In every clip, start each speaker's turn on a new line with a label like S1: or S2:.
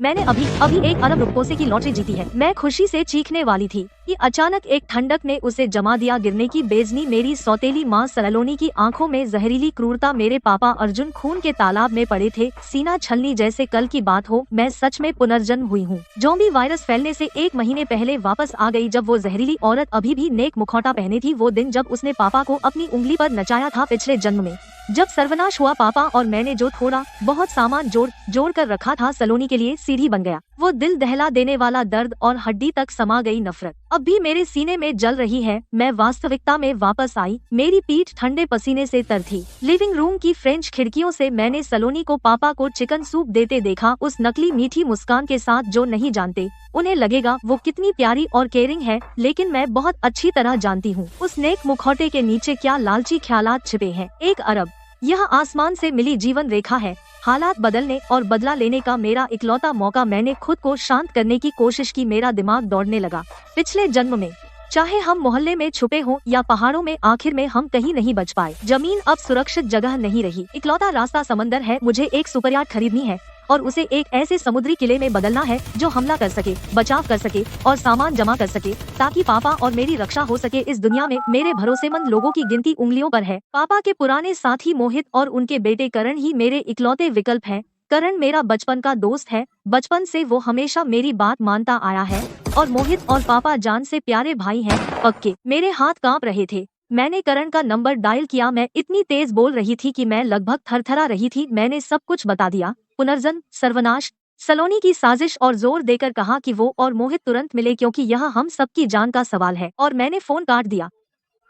S1: मैंने अभी अभी 1 अरब रुपयों की लॉटरी जीती है। मैं खुशी से चीखने वाली थी कि अचानक एक ठंडक ने उसे जमा दिया। गिरने की बेजनी मेरी सौतेली माँ सलोनी की आंखों में जहरीली क्रूरता। मेरे पापा अर्जुन खून के तालाब में पड़े थे, सीना छलनी जैसे कल की बात हो। मैं सच में पुनर्जन्म हुई हूँ। ज़ॉम्बी वायरस फैलने से 1 महीने पहले वापस आ गई, जब वो जहरीली औरत अभी भी नेक मुखौटा पहने थी। वो दिन जब उसने पापा को अपनी उंगली पर नचाया था पिछले जन्म में, जब सर्वनाश हुआ पापा और मैंने जो थोड़ा बहुत सामान जोड़ कर रखा था सलोनी के लिए सीढ़ी बन गया। वो दिल दहला देने वाला दर्द और हड्डी तक समा गई नफरत अब भी मेरे सीने में जल रही है। मैं वास्तविकता में वापस आई, मेरी पीठ ठंडे पसीने से तर थी। लिविंग रूम की फ्रेंच खिड़कियों से मैंने सलोनी को पापा को चिकन सूप देते देखा, उस नकली मीठी मुस्कान के साथ। जो नहीं जानते उन्हें लगेगा वो कितनी प्यारी और केयरिंग है, लेकिन मैं बहुत अच्छी तरह जानती हूँ उस नेक मुखौटे के नीचे क्या लालची ख्यालात छिपे हैं। 1 अरब, यह आसमान से मिली जीवन रेखा है। हालात बदलने और बदला लेने का मेरा इकलौता मौका। मैंने खुद को शांत करने की कोशिश की, मेरा दिमाग दौड़ने लगा। पिछले जन्म में चाहे हम मोहल्ले में छुपे हों या पहाड़ों में, आखिर में हम कहीं नहीं बच पाए। जमीन अब सुरक्षित जगह नहीं रही। इकलौता रास्ता समंदर है। मुझे एक सुपरयाट खरीदनी है और उसे एक ऐसे समुद्री किले में बदलना है जो हमला कर सके, बचाव कर सके और सामान जमा कर सके, ताकि पापा और मेरी रक्षा हो सके। इस दुनिया में मेरे भरोसेमंद लोगों की गिनती उंगलियों पर है। पापा के पुराने साथी मोहित और उनके बेटे करण ही मेरे इकलौते विकल्प हैं। करण मेरा बचपन का दोस्त है, बचपन से वो हमेशा मेरी बात मानता आया है। और मोहित और पापा जान से प्यारे भाई हैं, पक्के। मेरे हाथ कांप रहे थे। मैंने करण का नंबर डायल किया। मैं इतनी तेज बोल रही थी कि मैं लगभग थरथरा रही थी। मैंने सब कुछ बता दिया, पुनर्जन्म, सर्वनाश, सलोनी की साजिश, और जोर देकर कहा कि वो और मोहित तुरंत मिले, क्योंकि यह हम सबकी जान का सवाल है। और मैंने फोन काट दिया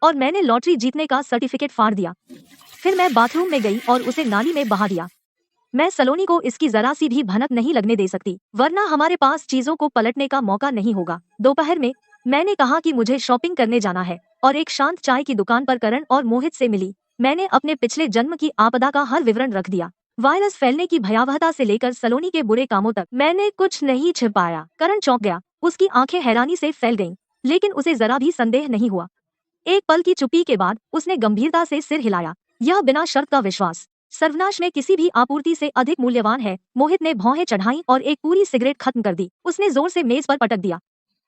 S1: और मैंने लॉटरी जीतने का सर्टिफिकेट फाड़ दिया। फिर मैं बाथरूम में गई और उसे नाली में बहा दिया। मैं सलोनी को इसकी जरा सी भी भनक नहीं लगने दे सकती, वरना हमारे पास चीजों को पलटने का मौका नहीं होगा। दोपहर में मैंने कहा कि मुझे शॉपिंग करने जाना है और एक शांत चाय की दुकान पर करण और मोहित से मिली। मैंने अपने पिछले जन्म की आपदा का हर विवरण रख दिया, वायरस फैलने की भयावहता से लेकर सलोनी के बुरे कामों तक। मैंने कुछ नहीं छिपाया। करण चौंक गया, उसकी आंखें हैरानी से फैल गईं, लेकिन उसे जरा भी संदेह नहीं हुआ। एक पल की चुप्पी के बाद उसने गंभीरता से सिर हिलाया। यह बिना शर्त का विश्वास सर्वनाश में किसी भी आपूर्ति से अधिक मूल्यवान है। मोहित ने भौहें चढ़ाई और एक पूरी सिगरेट खत्म कर दी। उसने जोर से मेज पर पटक दिया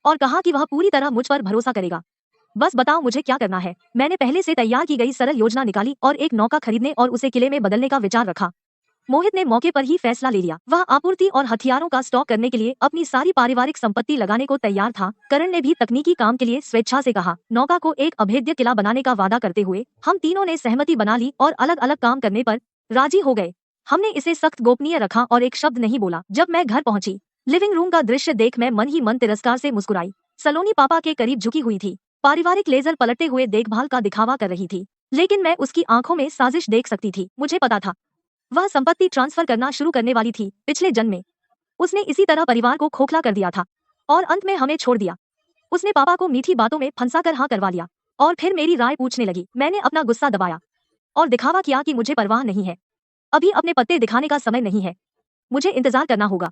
S1: और कहा कि वह पूरी तरह मुझ पर भरोसा करेगा। बस बताओ मुझे क्या करना है। मैंने पहले से तैयार की गई सरल योजना निकाली और एक नौका खरीदने और उसे किले में बदलने का विचार रखा। मोहित ने मौके पर ही फैसला ले लिया। वह आपूर्ति और हथियारों का स्टॉक करने के लिए अपनी सारी पारिवारिक संपत्ति लगाने को तैयार था। करण ने भी तकनीकी काम के लिए स्वेच्छा से कहा। नौका को एक अभेद्य किला बनाने का वादा करते हुए हम तीनों ने सहमति बना ली और अलग अलग काम करने पर राजी हो गए। हमने इसे सख्त गोपनीय रखा और एक शब्द नहीं बोला। जब मैं घर पहुंची, लिविंग रूम का दृश्य देख मैं मन ही मन तिरस्कार से मुस्कुराई। सलोनी पापा के करीब झुकी हुई थी, पारिवारिक लेजर पलटते हुए देखभाल का दिखावा कर रही थी, लेकिन मैं उसकी आंखों में साजिश देख सकती थी। मुझे पता था वह संपत्ति ट्रांसफर करना शुरू करने वाली थी। पिछले जन्म में उसने इसी तरह परिवार को खोखला कर दिया था और अंत में हमें छोड़ दिया। उसने पापा को मीठी बातों में फंसाकर हाँ करवा लिया और फिर मेरी राय पूछने लगी। मैंने अपना गुस्सा दबाया और दिखावा किया कि मुझे परवाह नहीं है। अभी अपने पत्ते दिखाने का समय नहीं है। मुझे इंतजार करना होगा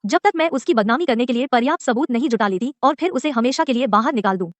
S1: जब तक मैं उसकी बदनामी करने के लिए पर्याप्त सबूत नहीं जुटा लेती और फिर उसे हमेशा के लिए बाहर निकाल दूं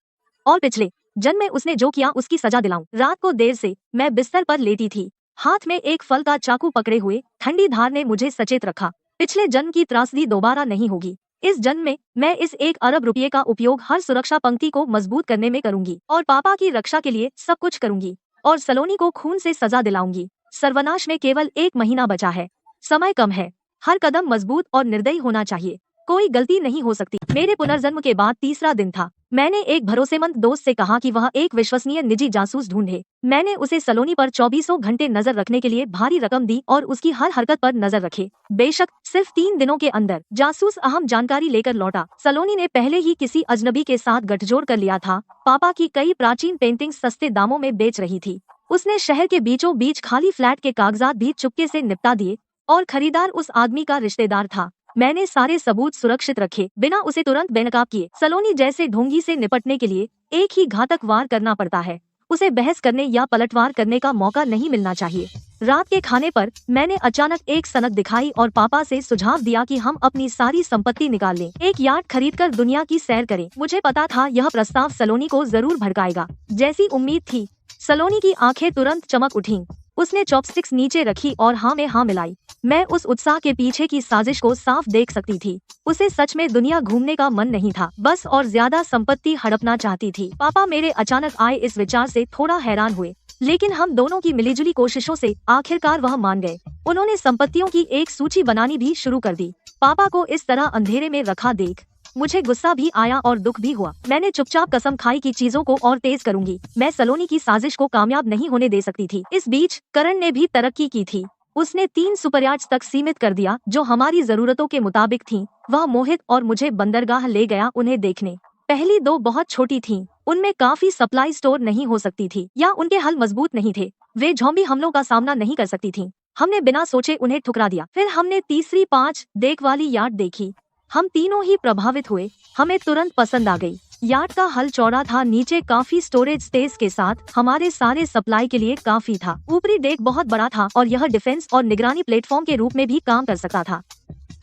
S1: और पिछले जन्म में उसने जो किया उसकी सजा दिलाऊं। रात को देर से मैं बिस्तर पर लेटी थी, हाथ में एक फल का चाकू पकड़े हुए। ठंडी धार ने मुझे सचेत रखा। पिछले जन्म की त्रासदी दोबारा नहीं होगी। इस जन्म में मैं इस 1 अरब रुपये का उपयोग हर सुरक्षा पंक्ति को मजबूत करने में करूंगी और पापा की रक्षा के लिए सब कुछ करूंगी और सलोनी को खून से सजा दिलाऊंगी। सर्वनाश में केवल 1 महीना बचा है, समय कम है। हर कदम मजबूत और निर्दयी होना चाहिए, कोई गलती नहीं हो सकती। मेरे पुनर्जन्म के बाद तीसरा दिन था। मैंने एक भरोसेमंद दोस्त से कहा कि वह एक विश्वसनीय निजी जासूस ढूंढे। मैंने उसे सलोनी पर 24 घंटे नजर रखने के लिए भारी रकम दी और उसकी हर हरकत पर नजर रखे। बेशक सिर्फ 3 दिनों के अंदर जासूस अहम जानकारी लेकर लौटा। सलोनी ने पहले ही किसी अजनबी के साथ गठजोड़ कर लिया था। पापा की कई प्राचीन पेंटिंग्स सस्ते दामों में बेच रही थी। उसने शहर के बीचों बीच खाली फ्लैट के कागजात भी चुपके से निपटा दिए और खरीदार उस आदमी का रिश्तेदार था। मैंने सारे सबूत सुरक्षित रखे, बिना उसे तुरंत बेनकाब किए। सलोनी जैसे ढोंगी से निपटने के लिए एक ही घातक वार करना पड़ता है। उसे बहस करने या पलटवार करने का मौका नहीं मिलना चाहिए। रात के खाने पर मैंने अचानक एक सनक दिखाई और पापा से सुझाव दिया कि हम अपनी सारी संपत्ति निकाल लें, एक यार्ड खरीदकर दुनिया की सैर करें। मुझे पता था यह प्रस्ताव सलोनी को जरूर भड़काएगा। जैसी उम्मीद थी, सलोनी की आंखें तुरंत चमक उठीं। उसने चॉपस्टिक्स नीचे रखी और हाँ में हाँ मिलाई। मैं उस उत्साह के पीछे की साजिश को साफ देख सकती थी। उसे सच में दुनिया घूमने का मन नहीं था, बस और ज्यादा संपत्ति हड़पना चाहती थी। पापा मेरे अचानक आए इस विचार से थोड़ा हैरान हुए, लेकिन हम दोनों की मिलीजुली कोशिशों से आखिरकार वह मान गए। उन्होंने संपत्तियों की एक सूची बनानी भी शुरू कर दी। पापा को इस तरह अंधेरे में रखा देख मुझे गुस्सा भी आया और दुख भी हुआ। मैंने चुपचाप कसम खाई कि चीजों को और तेज करूंगी। मैं सलोनी की साजिश को कामयाब नहीं होने दे सकती थी। इस बीच करण ने भी तरक्की की थी। उसने 3 सुपरयाट्स तक सीमित कर दिया जो हमारी जरूरतों के मुताबिक थीं। वह मोहित और मुझे बंदरगाह ले गया उन्हें देखने। पहली 2 बहुत छोटी थीं, उनमें काफी सप्लाई स्टोर नहीं हो सकती थी या उनके हल मजबूत नहीं थे। वे ज़ॉम्बी हमलों का सामना नहीं कर सकती थीं। हमने बिना सोचे उन्हें ठुकरा दिया। फिर हमने तीसरी 5 डेक वाली यार्ड देखी। हम तीनों ही प्रभावित हुए। हमें तुरंत पसंद आ गई। यार्ड का हल चौड़ा था, नीचे काफी स्टोरेज स्पेस के साथ हमारे सारे सप्लाई के लिए काफी था। ऊपरी डेक बहुत बड़ा था और यह डिफेंस और निगरानी प्लेटफॉर्म के रूप में भी काम कर सकता था।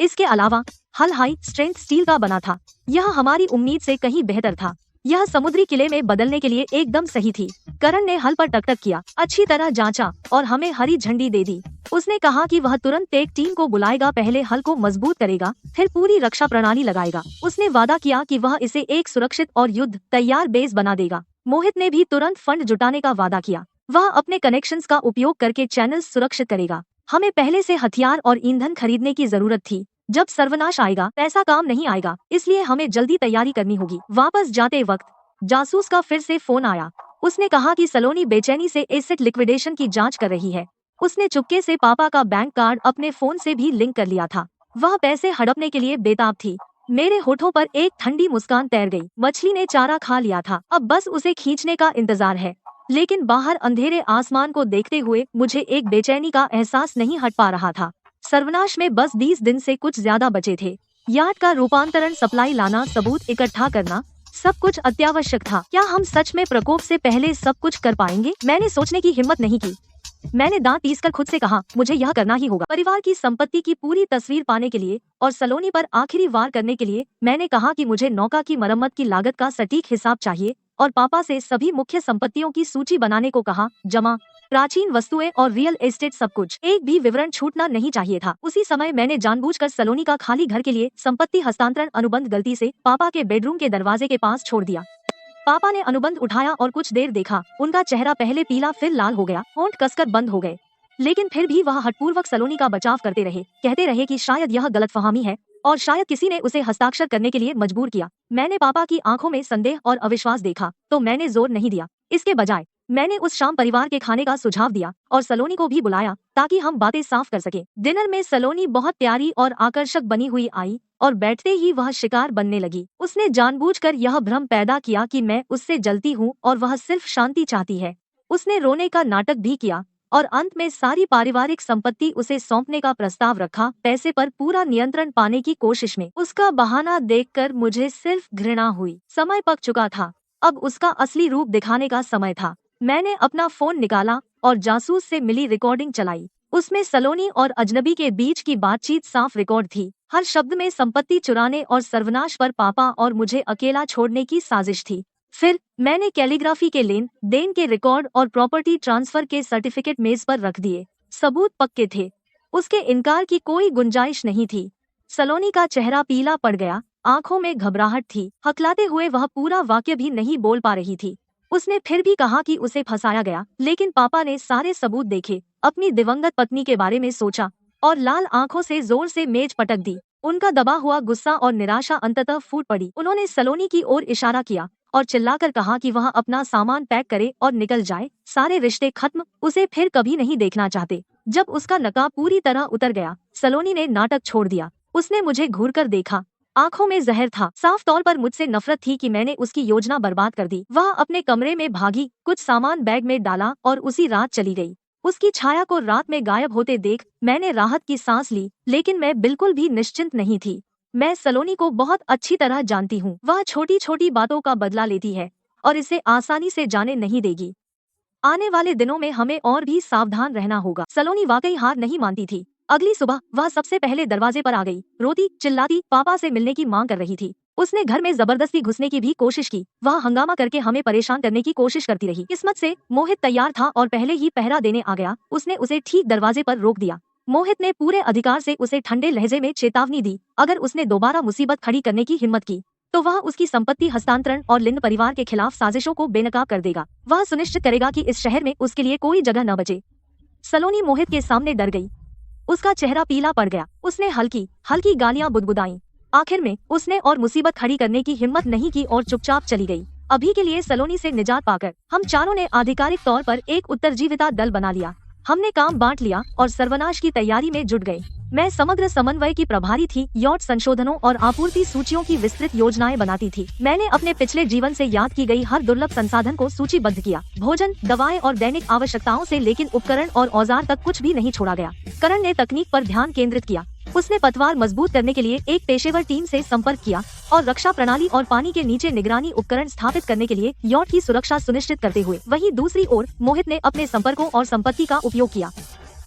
S1: इसके अलावा हल हाई स्ट्रेंथ स्टील का बना था। यह हमारी उम्मीद से कहीं बेहतर था। यह समुद्री किले में बदलने के लिए एकदम सही थी। करण ने हल पर टकटक किया, अच्छी तरह जांचा और हमें हरी झंडी दे दी। उसने कहा कि वह तुरंत एक टीम को बुलाएगा, पहले हल को मजबूत करेगा, फिर पूरी रक्षा प्रणाली लगाएगा। उसने वादा किया कि वह इसे एक सुरक्षित और युद्ध तैयार बेस बना देगा। मोहित ने भी तुरंत फंड जुटाने का वादा किया। वह अपने कनेक्शंस का उपयोग करके चैनल सुरक्षित करेगा। हमें पहले से हथियार और ईंधन खरीदने की जरूरत थी। जब सर्वनाश आएगा पैसा काम नहीं आएगा, इसलिए हमें जल्दी तैयारी करनी होगी। वापस जाते वक्त जासूस का फिर से फोन आया। उसने कहा कि सलोनी बेचैनी से एसेट लिक्विडेशन की जांच कर रही है। उसने चुपके से पापा का बैंक कार्ड अपने फोन से भी लिंक कर लिया था। वह पैसे हड़पने के लिए बेताब थी। मेरे होठों पर एक ठंडी मुस्कान तैर गई। मछली ने चारा खा लिया था, अब बस उसे खींचने का इंतजार है। लेकिन बाहर अंधेरे आसमान को देखते हुए मुझे एक बेचैनी का एहसास नहीं हट पा रहा था। सर्वनाश में बस 20 दिन से कुछ ज्यादा बचे थे। यार्ड का रूपांतरण, सप्लाई लाना, सबूत इकट्ठा करना, सब कुछ अत्यावश्यक था। क्या हम सच में प्रकोप से पहले सब कुछ कर पाएंगे? मैंने सोचने की हिम्मत नहीं की। मैंने दांत पीसकर खुद से कहा, मुझे यह करना ही होगा। परिवार की संपत्ति की पूरी तस्वीर पाने के लिए और सलोनी पर आखिरी वार करने के लिए मैंने कहा कि मुझे नौका की मरम्मत की लागत का सटीक हिसाब चाहिए और पापा से सभी मुख्य संपत्तियों की सूची बनाने को कहा। जमा, प्राचीन वस्तुएं और रियल एस्टेट, सब कुछ। एक भी विवरण छूटना नहीं चाहिए था। उसी समय मैंने जानबूझकर सलोनी का खाली घर के लिए संपत्ति हस्तांतरण अनुबंध गलती से पापा के बेडरूम के दरवाजे के पास छोड़ दिया। पापा ने अनुबंध उठाया और कुछ देर देखा। उनका चेहरा पहले पीला फिर लाल हो गया, होंठ कसकर बंद हो गए। लेकिन फिर भी वह हठपूर्वक सलोनी का बचाव करते रहे, कहते रहे कि शायद यह गलतफहमी है और शायद किसी ने उसे हस्ताक्षर करने के लिए मजबूर किया। मैंने पापा की आंखों में संदेह और अविश्वास देखा, तो मैंने जोर नहीं दिया। इसके बजाय मैंने उस शाम परिवार के खाने का सुझाव दिया और सलोनी को भी बुलाया ताकि हम बातें साफ कर सके। डिनर में सलोनी बहुत प्यारी और आकर्षक बनी हुई आई और बैठते ही वह शिकार बनने लगी। उसने जानबूझकर यह भ्रम पैदा किया कि मैं उससे जलती हूँ और वह सिर्फ शांति चाहती है। उसने रोने का नाटक भी किया और अंत में सारी पारिवारिक संपत्ति उसे सौंपने का प्रस्ताव रखा, पैसे पर पूरा नियंत्रण पाने की कोशिश में। उसका बहाना देखकर मुझे सिर्फ घृणा हुई। समय पक चुका था, अब उसका असली रूप दिखाने का समय था। मैंने अपना फोन निकाला और जासूस से मिली रिकॉर्डिंग चलाई। उसमें सलोनी और अजनबी के बीच की बातचीत साफ रिकॉर्ड थी। हर शब्द में संपत्ति चुराने और सर्वनाश पर पापा और मुझे अकेला छोड़ने की साजिश थी। फिर मैंने कैलीग्राफी के लेन देन के रिकॉर्ड और प्रॉपर्टी ट्रांसफर के सर्टिफिकेट मेज पर रख दिए। सबूत पक्के थे, उसके इनकार की कोई गुंजाइश नहीं थी। सलोनी का चेहरा पीला पड़ गया, आंखों में घबराहट थी। हकलाते हुए वह पूरा वाक्य भी नहीं बोल पा रही थी। उसने फिर भी कहा कि उसे फंसाया गया, लेकिन पापा ने सारे सबूत देखे, अपनी दिवंगत पत्नी के बारे में सोचा और लाल आंखों से जोर से मेज पटक दी। उनका दबा हुआ गुस्सा और निराशा अंततः फूट पड़ी। उन्होंने सलोनी की ओर इशारा किया और चिल्लाकर कहा कि वह अपना सामान पैक करे और निकल जाए। सारे रिश्ते खत्म, उसे फिर कभी नहीं देखना चाहते। जब उसका नकाब पूरी तरह उतर गया, सलोनी ने नाटक छोड़ दिया। उसने मुझे घूरकर देखा, आंखों में जहर था। साफ तौर पर मुझसे नफरत थी कि मैंने उसकी योजना बर्बाद कर दी। वह अपने कमरे में भागी, कुछ सामान बैग में डाला और उसी रात चली गई। उसकी छाया को रात में गायब होते देख मैंने राहत की सांस ली, लेकिन मैं बिल्कुल भी निश्चिंत नहीं थी। मैं सलोनी को बहुत अच्छी तरह जानती हूँ। वह छोटी छोटी बातों का बदला लेती है और इसे आसानी से जाने नहीं देगी। आने वाले दिनों में हमें और भी सावधान रहना होगा। सलोनी वाकई हार नहीं मानती थी। अगली सुबह वह सबसे पहले दरवाजे पर आ गई, रोती चिल्लाती पापा से मिलने की मांग कर रही थी। उसने घर में जबरदस्ती घुसने की भी कोशिश की। वह हंगामा करके हमें परेशान करने की कोशिश करती रही। किस्मत से मोहित तैयार था और पहले ही पहरा देने आ गया। उसने उसे ठीक दरवाजे पर रोक दिया। मोहित ने पूरे अधिकार से उसे ठंडे लहजे में चेतावनी दी, अगर उसने दोबारा मुसीबत खड़ी करने की हिम्मत की तो वह उसकी संपत्ति हस्तांतरण और लिंड परिवार के खिलाफ साजिशों को बेनकाब कर देगा। वह सुनिश्चित करेगा कि इस शहर में उसके लिए कोई जगह न बचे। सलोनी मोहित के सामने डर गई। उसका चेहरा पीला पड़ गया। उसने हल्की हल्की गालियां बुदबुदाई। आखिर में उसने और मुसीबत खड़ी करने की हिम्मत नहीं की और चुपचाप चली गई। अभी के लिए सलोनी से निजात पाकर हम चारों ने आधिकारिक तौर पर एक उत्तरजीविता दल बना लिया। हमने काम बांट लिया और सर्वनाश की तैयारी में जुट गए। मैं समग्र समन्वय की प्रभारी थी, यॉट संशोधनों और आपूर्ति सूचियों की विस्तृत योजनाएं बनाती थी। मैंने अपने पिछले जीवन से याद की गई हर दुर्लभ संसाधन को सूचीबद्ध किया, भोजन, दवाएं और दैनिक आवश्यकताओं से लेकिन उपकरण और औजार तक कुछ भी नहीं छोड़ा गया। करण ने तकनीक पर ध्यान केंद्रित किया। उसने पतवार मजबूत करने के लिए एक पेशेवर टीम से संपर्क किया और रक्षा प्रणाली और पानी के नीचे निगरानी उपकरण स्थापित करने के लिए यॉट की सुरक्षा सुनिश्चित करते हुए। वहीं दूसरी ओर मोहित ने अपने संपर्कों और संपत्ति का उपयोग किया।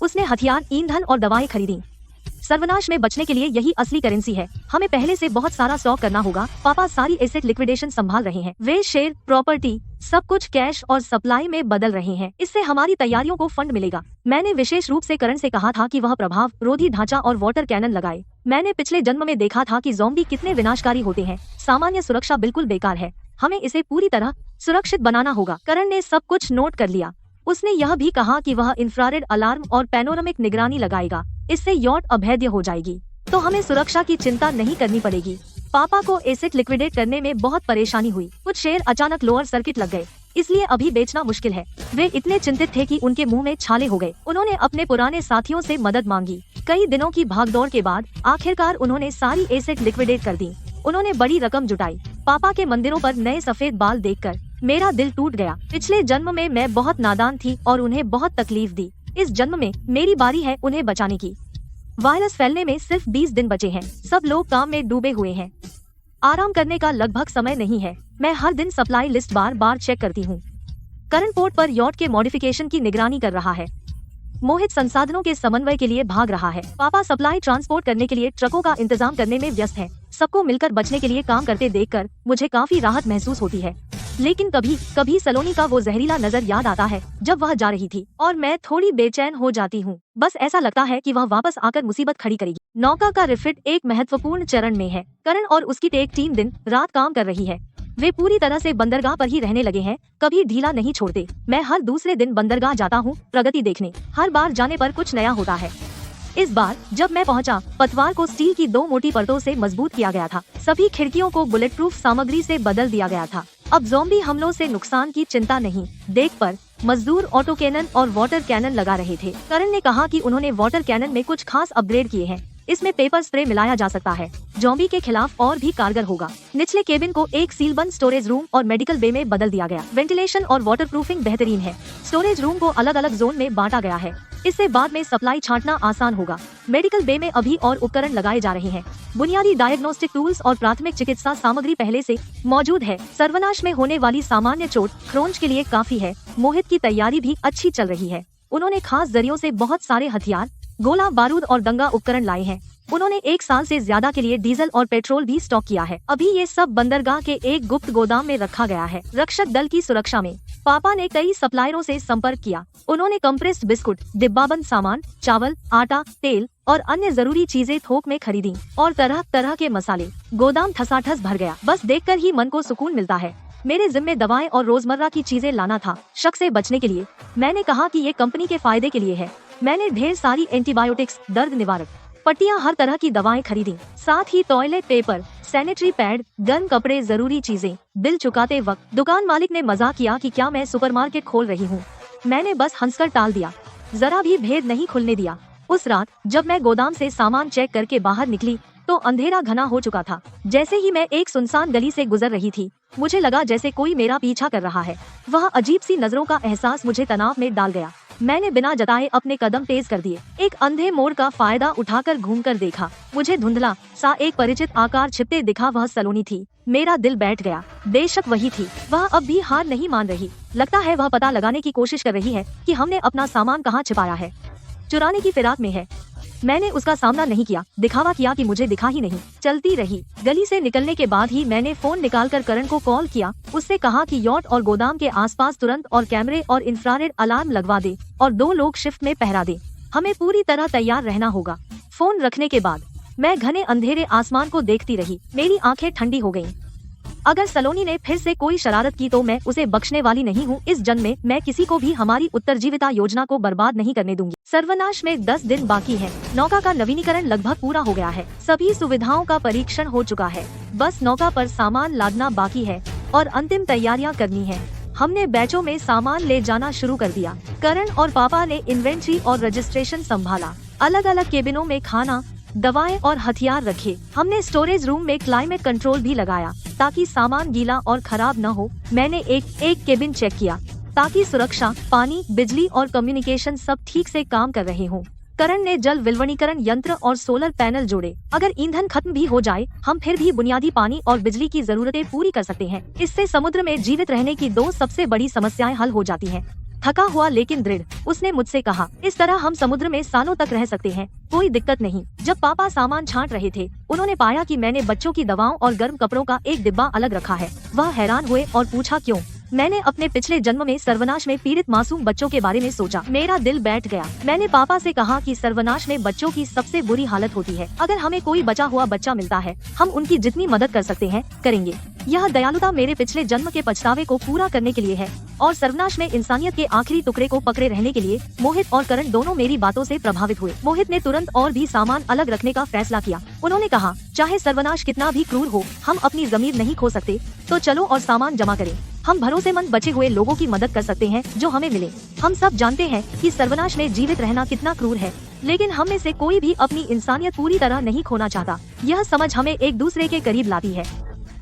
S1: उसने हथियार, ईंधन और दवाएं खरीदी। सर्वनाश में बचने के लिए यही असली करेंसी है। हमें पहले से बहुत सारा स्टॉक करना होगा। पापा सारी एसेट लिक्विडेशन संभाल रहे हैं। वे शेयर, प्रॉपर्टी, सब कुछ कैश और सप्लाई में बदल रहे हैं। इससे हमारी तैयारियों को फंड मिलेगा। मैंने विशेष रूप से करण से कहा था कि वह प्रभाव रोधी ढांचा और वाटर कैनन लगाए। मैंने पिछले जन्म में देखा था कि ज़ॉम्बी कितने विनाशकारी होते हैं। सामान्य सुरक्षा बिल्कुल बेकार है। हमें इसे पूरी तरह सुरक्षित बनाना होगा। करण ने सब कुछ नोट कर लिया। उसने यह भी कहा कि वह इंफ्रारेड अलार्म और पैनोरामिक निगरानी लगाएगा। इससे यॉट अभेद्य हो जाएगी तो हमें सुरक्षा की चिंता नहीं करनी पड़ेगी। पापा को एसेट लिक्विडेट करने में बहुत परेशानी हुई। कुछ शेयर अचानक लोअर सर्किट लग गए, इसलिए अभी बेचना मुश्किल है। वे इतने चिंतित थे कि उनके मुंह में छाले हो गए। उन्होंने अपने पुराने साथियों से मदद मांगी। कई दिनों की भागदौड़ के बाद आखिरकार उन्होंने सारी एसेट लिक्विडेट कर दी। उन्होंने बड़ी रकम जुटाई। पापा के मंदिरों पर नए सफेद बाल देखकर मेरा दिल टूट गया। पिछले जन्म में मैं बहुत नादान थी और उन्हें बहुत तकलीफ दी। इस जन्म में मेरी बारी है उन्हें बचाने की। वायरस फैलने में सिर्फ 20 दिन बचे हैं। सब लोग काम में डूबे हुए हैं। आराम करने का लगभग समय नहीं है। मैं हर दिन सप्लाई लिस्ट बार बार चेक करती हूँ। करण पोर्ट पर यॉट के मॉडिफिकेशन की निगरानी कर रहा है। मोहित संसाधनों के समन्वय के लिए भाग रहा है। पापा सप्लाई ट्रांसपोर्ट करने के लिए ट्रकों का इंतजाम करने में व्यस्त है। सबको मिलकर बचने के लिए काम करते देखकर मुझे काफी राहत महसूस होती है। लेकिन कभी कभी सलोनी का वो जहरीला नजर याद आता है जब वह जा रही थी और मैं थोड़ी बेचैन हो जाती हूँ। बस ऐसा लगता है कि वह वापस आकर मुसीबत खड़ी करेगी। नौका का रिफिट एक महत्वपूर्ण चरण में है। करण और उसकी टेक टीम दिन रात काम कर रही है। वे पूरी तरह से बंदरगाह पर ही रहने लगे हैं, कभी ढीला नहीं छोड़ते। मैं हर दूसरे दिन बंदरगाह जाता हूँ प्रगति देखने। हर बार जाने पर कुछ नया होता है। इस बार जब मैं पहुंचा, पतवार को स्टील की 2 मोटी परतों से मजबूत किया गया था। सभी खिड़कियों को बुलेट प्रूफ सामग्री से बदल दिया गया था। अब ज़ॉम्बी हमलों से नुकसान की चिंता नहीं। डेक पर मजदूर ऑटो कैनन और वाटर कैनन लगा रहे थे। करण ने कहा कि उन्होंने वाटर कैनन में कुछ खास अपग्रेड किए हैं। इसमें पेपर स्प्रे मिलाया जा सकता है, ज़ॉम्बी के खिलाफ और भी कारगर होगा। निचले केबिन को एक सीलबंद स्टोरेज रूम और मेडिकल बे में बदल दिया गया। वेंटिलेशन और वाटर प्रूफिंग बेहतरीन है। स्टोरेज रूम को अलग अलग जोन में बांटा गया है। इससे बाद में सप्लाई छांटना आसान होगा। मेडिकल बे में अभी और उपकरण लगाए जा रहे हैं। बुनियादी डायग्नोस्टिक टूल्स और प्राथमिक चिकित्सा सामग्री पहले से मौजूद है। सर्वनाश में होने वाली सामान्य चोट खरोंच के लिए काफी है। मोहित की तैयारी भी अच्छी चल रही है। उन्होंने खास जरियों से बहुत सारे हथियार, गोला बारूद और दंगा उपकरण लाए हैं। उन्होंने 1 साल से ज्यादा के लिए डीजल और पेट्रोल भी स्टॉक किया है। अभी ये सब बंदरगाह के एक गुप्त गोदाम में रखा गया है। रक्षक दल की सुरक्षा में पापा ने कई सप्लायरों से संपर्क किया। उन्होंने कंप्रेस्ड बिस्कुट, डिब्बाबंद सामान, चावल, आटा, तेल और अन्य जरूरी चीजें थोक में खरीदी और तरह तरह के मसाले। गोदाम ठसाठस भर गया। बस देखकर ही मन को सुकून मिलता है। मेरे जिम्मे दवाएं और रोजमर्रा की चीजें लाना था। शक से बचने के लिए मैंने कहा कि ये कंपनी के फायदे के लिए है। मैंने ढेर सारी एंटीबायोटिक्स, दर्द निवारक पट्टियां, हर तरह की दवाएं खरीदी। साथ ही टॉयलेट पेपर, सैनिटरी पैड, गर्म कपड़े, जरूरी चीजें। बिल चुकाते वक्त दुकान मालिक ने मजाक किया कि क्या मैं सुपरमार्केट खोल रही हूँ। मैंने बस हंसकर टाल दिया, जरा भी भेद नहीं खुलने दिया। उस रात जब मैं गोदाम से सामान चेक करके बाहर निकली तो अंधेरा घना हो चुका था। जैसे ही मैं एक सुनसान गली से गुजर रही थी, मुझे लगा जैसे कोई मेरा पीछा कर रहा है। वह अजीब सी नजरों का एहसास मुझे तनाव में डाल गया। मैंने बिना जताए अपने कदम तेज कर दिए। एक अंधे मोड़ का फायदा उठाकर घूमकर देखा। मुझे धुंधला सा एक परिचित आकार छिपते दिखा। वह सलोनी थी। मेरा दिल बैठ गया। बेशक वही थी। वह अब भी हार नहीं मान रही। लगता है वह पता लगाने की कोशिश कर रही है कि हमने अपना सामान कहाँ छिपाया है। चुराने की फिराक में है। मैंने उसका सामना नहीं किया, दिखावा किया कि मुझे दिखा ही नहीं। चलती रही। गली से निकलने के बाद ही मैंने फोन निकालकर करण को कॉल किया। उससे कहा कि यॉट और गोदाम के आसपास तुरंत और कैमरे और इंफ्रारेड अलार्म लगवा दे और 2 लोग शिफ्ट में पहरा दे। हमें पूरी तरह तैयार रहना होगा। फोन रखने के बाद मैं घने अंधेरे आसमान को देखती रही। मेरी आंखें ठंडी हो गईं। अगर सलोनी ने फिर से कोई शरारत की तो मैं उसे बख्शने वाली नहीं हूँ। इस जन्म में मैं किसी को भी हमारी उत्तरजीविता योजना को बर्बाद नहीं करने दूंगी। सर्वनाश में 10 दिन बाकी है। नौका का नवीनीकरण लगभग पूरा हो गया है। सभी सुविधाओं का परीक्षण हो चुका है। बस नौका पर सामान लादना बाकी है और अंतिम तैयारियां करनी है। हमने बैचों में सामान ले जाना शुरू कर दिया। करण और पापा ने इन्वेंट्री और रजिस्ट्रेशन संभाला। अलग अलग केबिनों में खाना, दवाएं और हथियार रखे। हमने स्टोरेज रूम में क्लाइमेट कंट्रोल भी लगाया ताकि सामान गीला और खराब न हो। मैंने एक केबिन चेक किया ताकि सुरक्षा, पानी, बिजली और कम्युनिकेशन सब ठीक से काम कर रहे हों। करण ने जल विलवणीकरण यंत्र और सोलर पैनल जोड़े। अगर ईंधन खत्म भी हो जाए, हम फिर भी बुनियादी पानी और बिजली की जरूरतें पूरी कर सकते हैं। इससे समुद्र में जीवित रहने की 2 सबसे बड़ी समस्याएं हल हो जाती हैं। थका हुआ लेकिन दृढ़, उसने मुझसे कहा, इस तरह हम समुद्र में सालों तक रह सकते हैं, कोई दिक्कत नहीं। जब पापा सामान छांट रहे थे, उन्होंने पाया कि मैंने बच्चों की दवाओं और गर्म कपड़ों का एक डिब्बा अलग रखा है। वह हैरान हुए और पूछा क्यों। मैंने अपने पिछले जन्म में सर्वनाश में पीड़ित मासूम बच्चों के बारे में सोचा। मेरा दिल बैठ गया। मैंने पापा से कहा कि सर्वनाश में बच्चों की सबसे बुरी हालत होती है। अगर हमें कोई बचा हुआ बच्चा मिलता है, हम उनकी जितनी मदद कर सकते हैं करेंगे। यह दयालुता मेरे पिछले जन्म के पछतावे को पूरा करने के लिए है और सर्वनाश में इंसानियत के आखिरी टुकड़े को पकड़े रहने के लिए। मोहित और करण दोनों मेरी बातों से प्रभावित हुए। मोहित ने तुरंत और भी सामान अलग रखने का फैसला किया। उन्होंने कहा, चाहे सर्वनाश कितना भी क्रूर हो, हम अपनी जमीर नहीं खो सकते, तो चलो और सामान जमा करें। हम भरोसेमंद बचे हुए लोगों की मदद कर सकते हैं जो हमें मिले। हम सब जानते हैं कि सर्वनाश में जीवित रहना कितना क्रूर है, लेकिन हम में से कोई भी अपनी इंसानियत पूरी तरह नहीं खोना चाहता। यह समझ हमें एक दूसरे के करीब लाती है,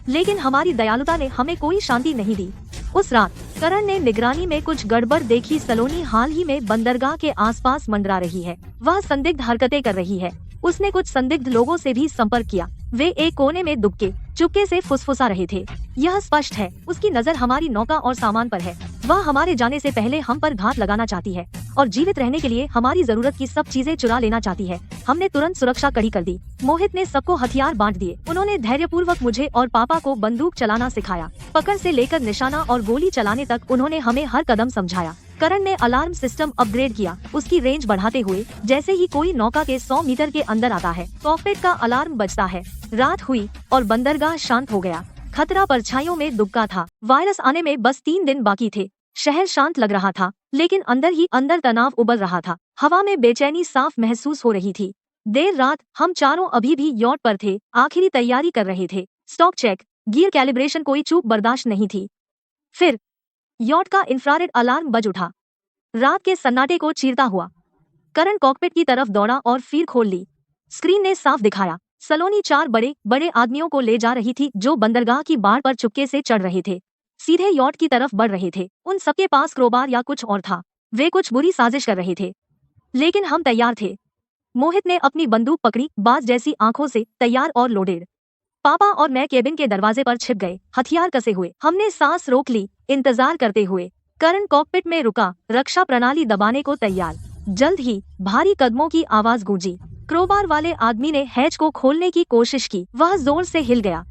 S1: लेकिन हमारी दयालुता ने हमें कोई शांति नहीं दी। उस रात करण ने निगरानी में कुछ गड़बड़ देखी। सलोनी हाल ही में बंदरगाह के आसपास मंडरा रही है। वह संदिग्ध हरकतें कर रही है। उसने कुछ संदिग्ध लोगों से भी संपर्क किया। वे एक कोने में दुबके चुपके से फुसफुसा रहे थे। यह स्पष्ट है, उसकी नजर हमारी नौका और सामान पर है। वह हमारे जाने से पहले हम पर घात लगाना चाहती है और जीवित रहने के लिए हमारी जरूरत की सब चीजें चुरा लेना चाहती है। हमने तुरंत सुरक्षा कड़ी कर दी। मोहित ने सबको हथियार बांट दिए। उन्होंने धैर्यपूर्वक मुझे और पापा को बंदूक चलाना सिखाया। पकड़ से लेकर निशाना और गोली चलाने तक उन्होंने हमें हर कदम समझाया। करण ने अलार्म सिस्टम अपग्रेड किया, उसकी रेंज बढ़ाते हुए। जैसे ही कोई नौका के 100 मीटर के अंदर आता है, कॉकपिट का अलार्म बजता है। रात हुई और बंदरगाह शांत हो गया। खतरा परछाइयों में दुबका था। वायरस आने में बस 3 दिन बाकी थे। शहर शांत लग रहा था, लेकिन अंदर ही अंदर तनाव उबल रहा था। हवा में बेचैनी साफ महसूस हो रही थी। देर रात हम चारों अभी भी यॉट पर थे, आखिरी तैयारी कर रहे थे। स्टॉक चेक, गियर कैलिब्रेशन, कोई चूक बर्दाश्त नहीं थी। फिर यॉट का इंफ्रारेड अलार्म बज उठा, रात के सन्नाटे को चीरता हुआ। करण कॉकपिट की तरफ दौड़ा और फीड खोल ली। स्क्रीन ने साफ दिखाया, सलोनी 4 बड़े बड़े आदमियों को ले जा रही थी जो बंदरगाह की बाड़ पर चुपके से चढ़ रहे थे, सीधे यॉट की तरफ बढ़ रहे थे। उन सबके पास क्रोबार या कुछ और था। वे कुछ बुरी साजिश कर रहे थे, लेकिन हम तैयार थे। मोहित ने अपनी बंदूक पकड़ी, बाज जैसी आंखों से, तैयार और लोडेड। पापा और मैं केबिन के दरवाजे पर छिप गए, हथियार कसे हुए। हमने सांस रोक ली, इंतजार करते हुए। करण कॉकपिट में रुका, रक्षा प्रणाली दबाने को तैयार। जल्द ही भारी कदमों की आवाज गूंजी। क्रोबार वाले आदमी ने हैच को खोलने की कोशिश की। वह जोर से हिल गया।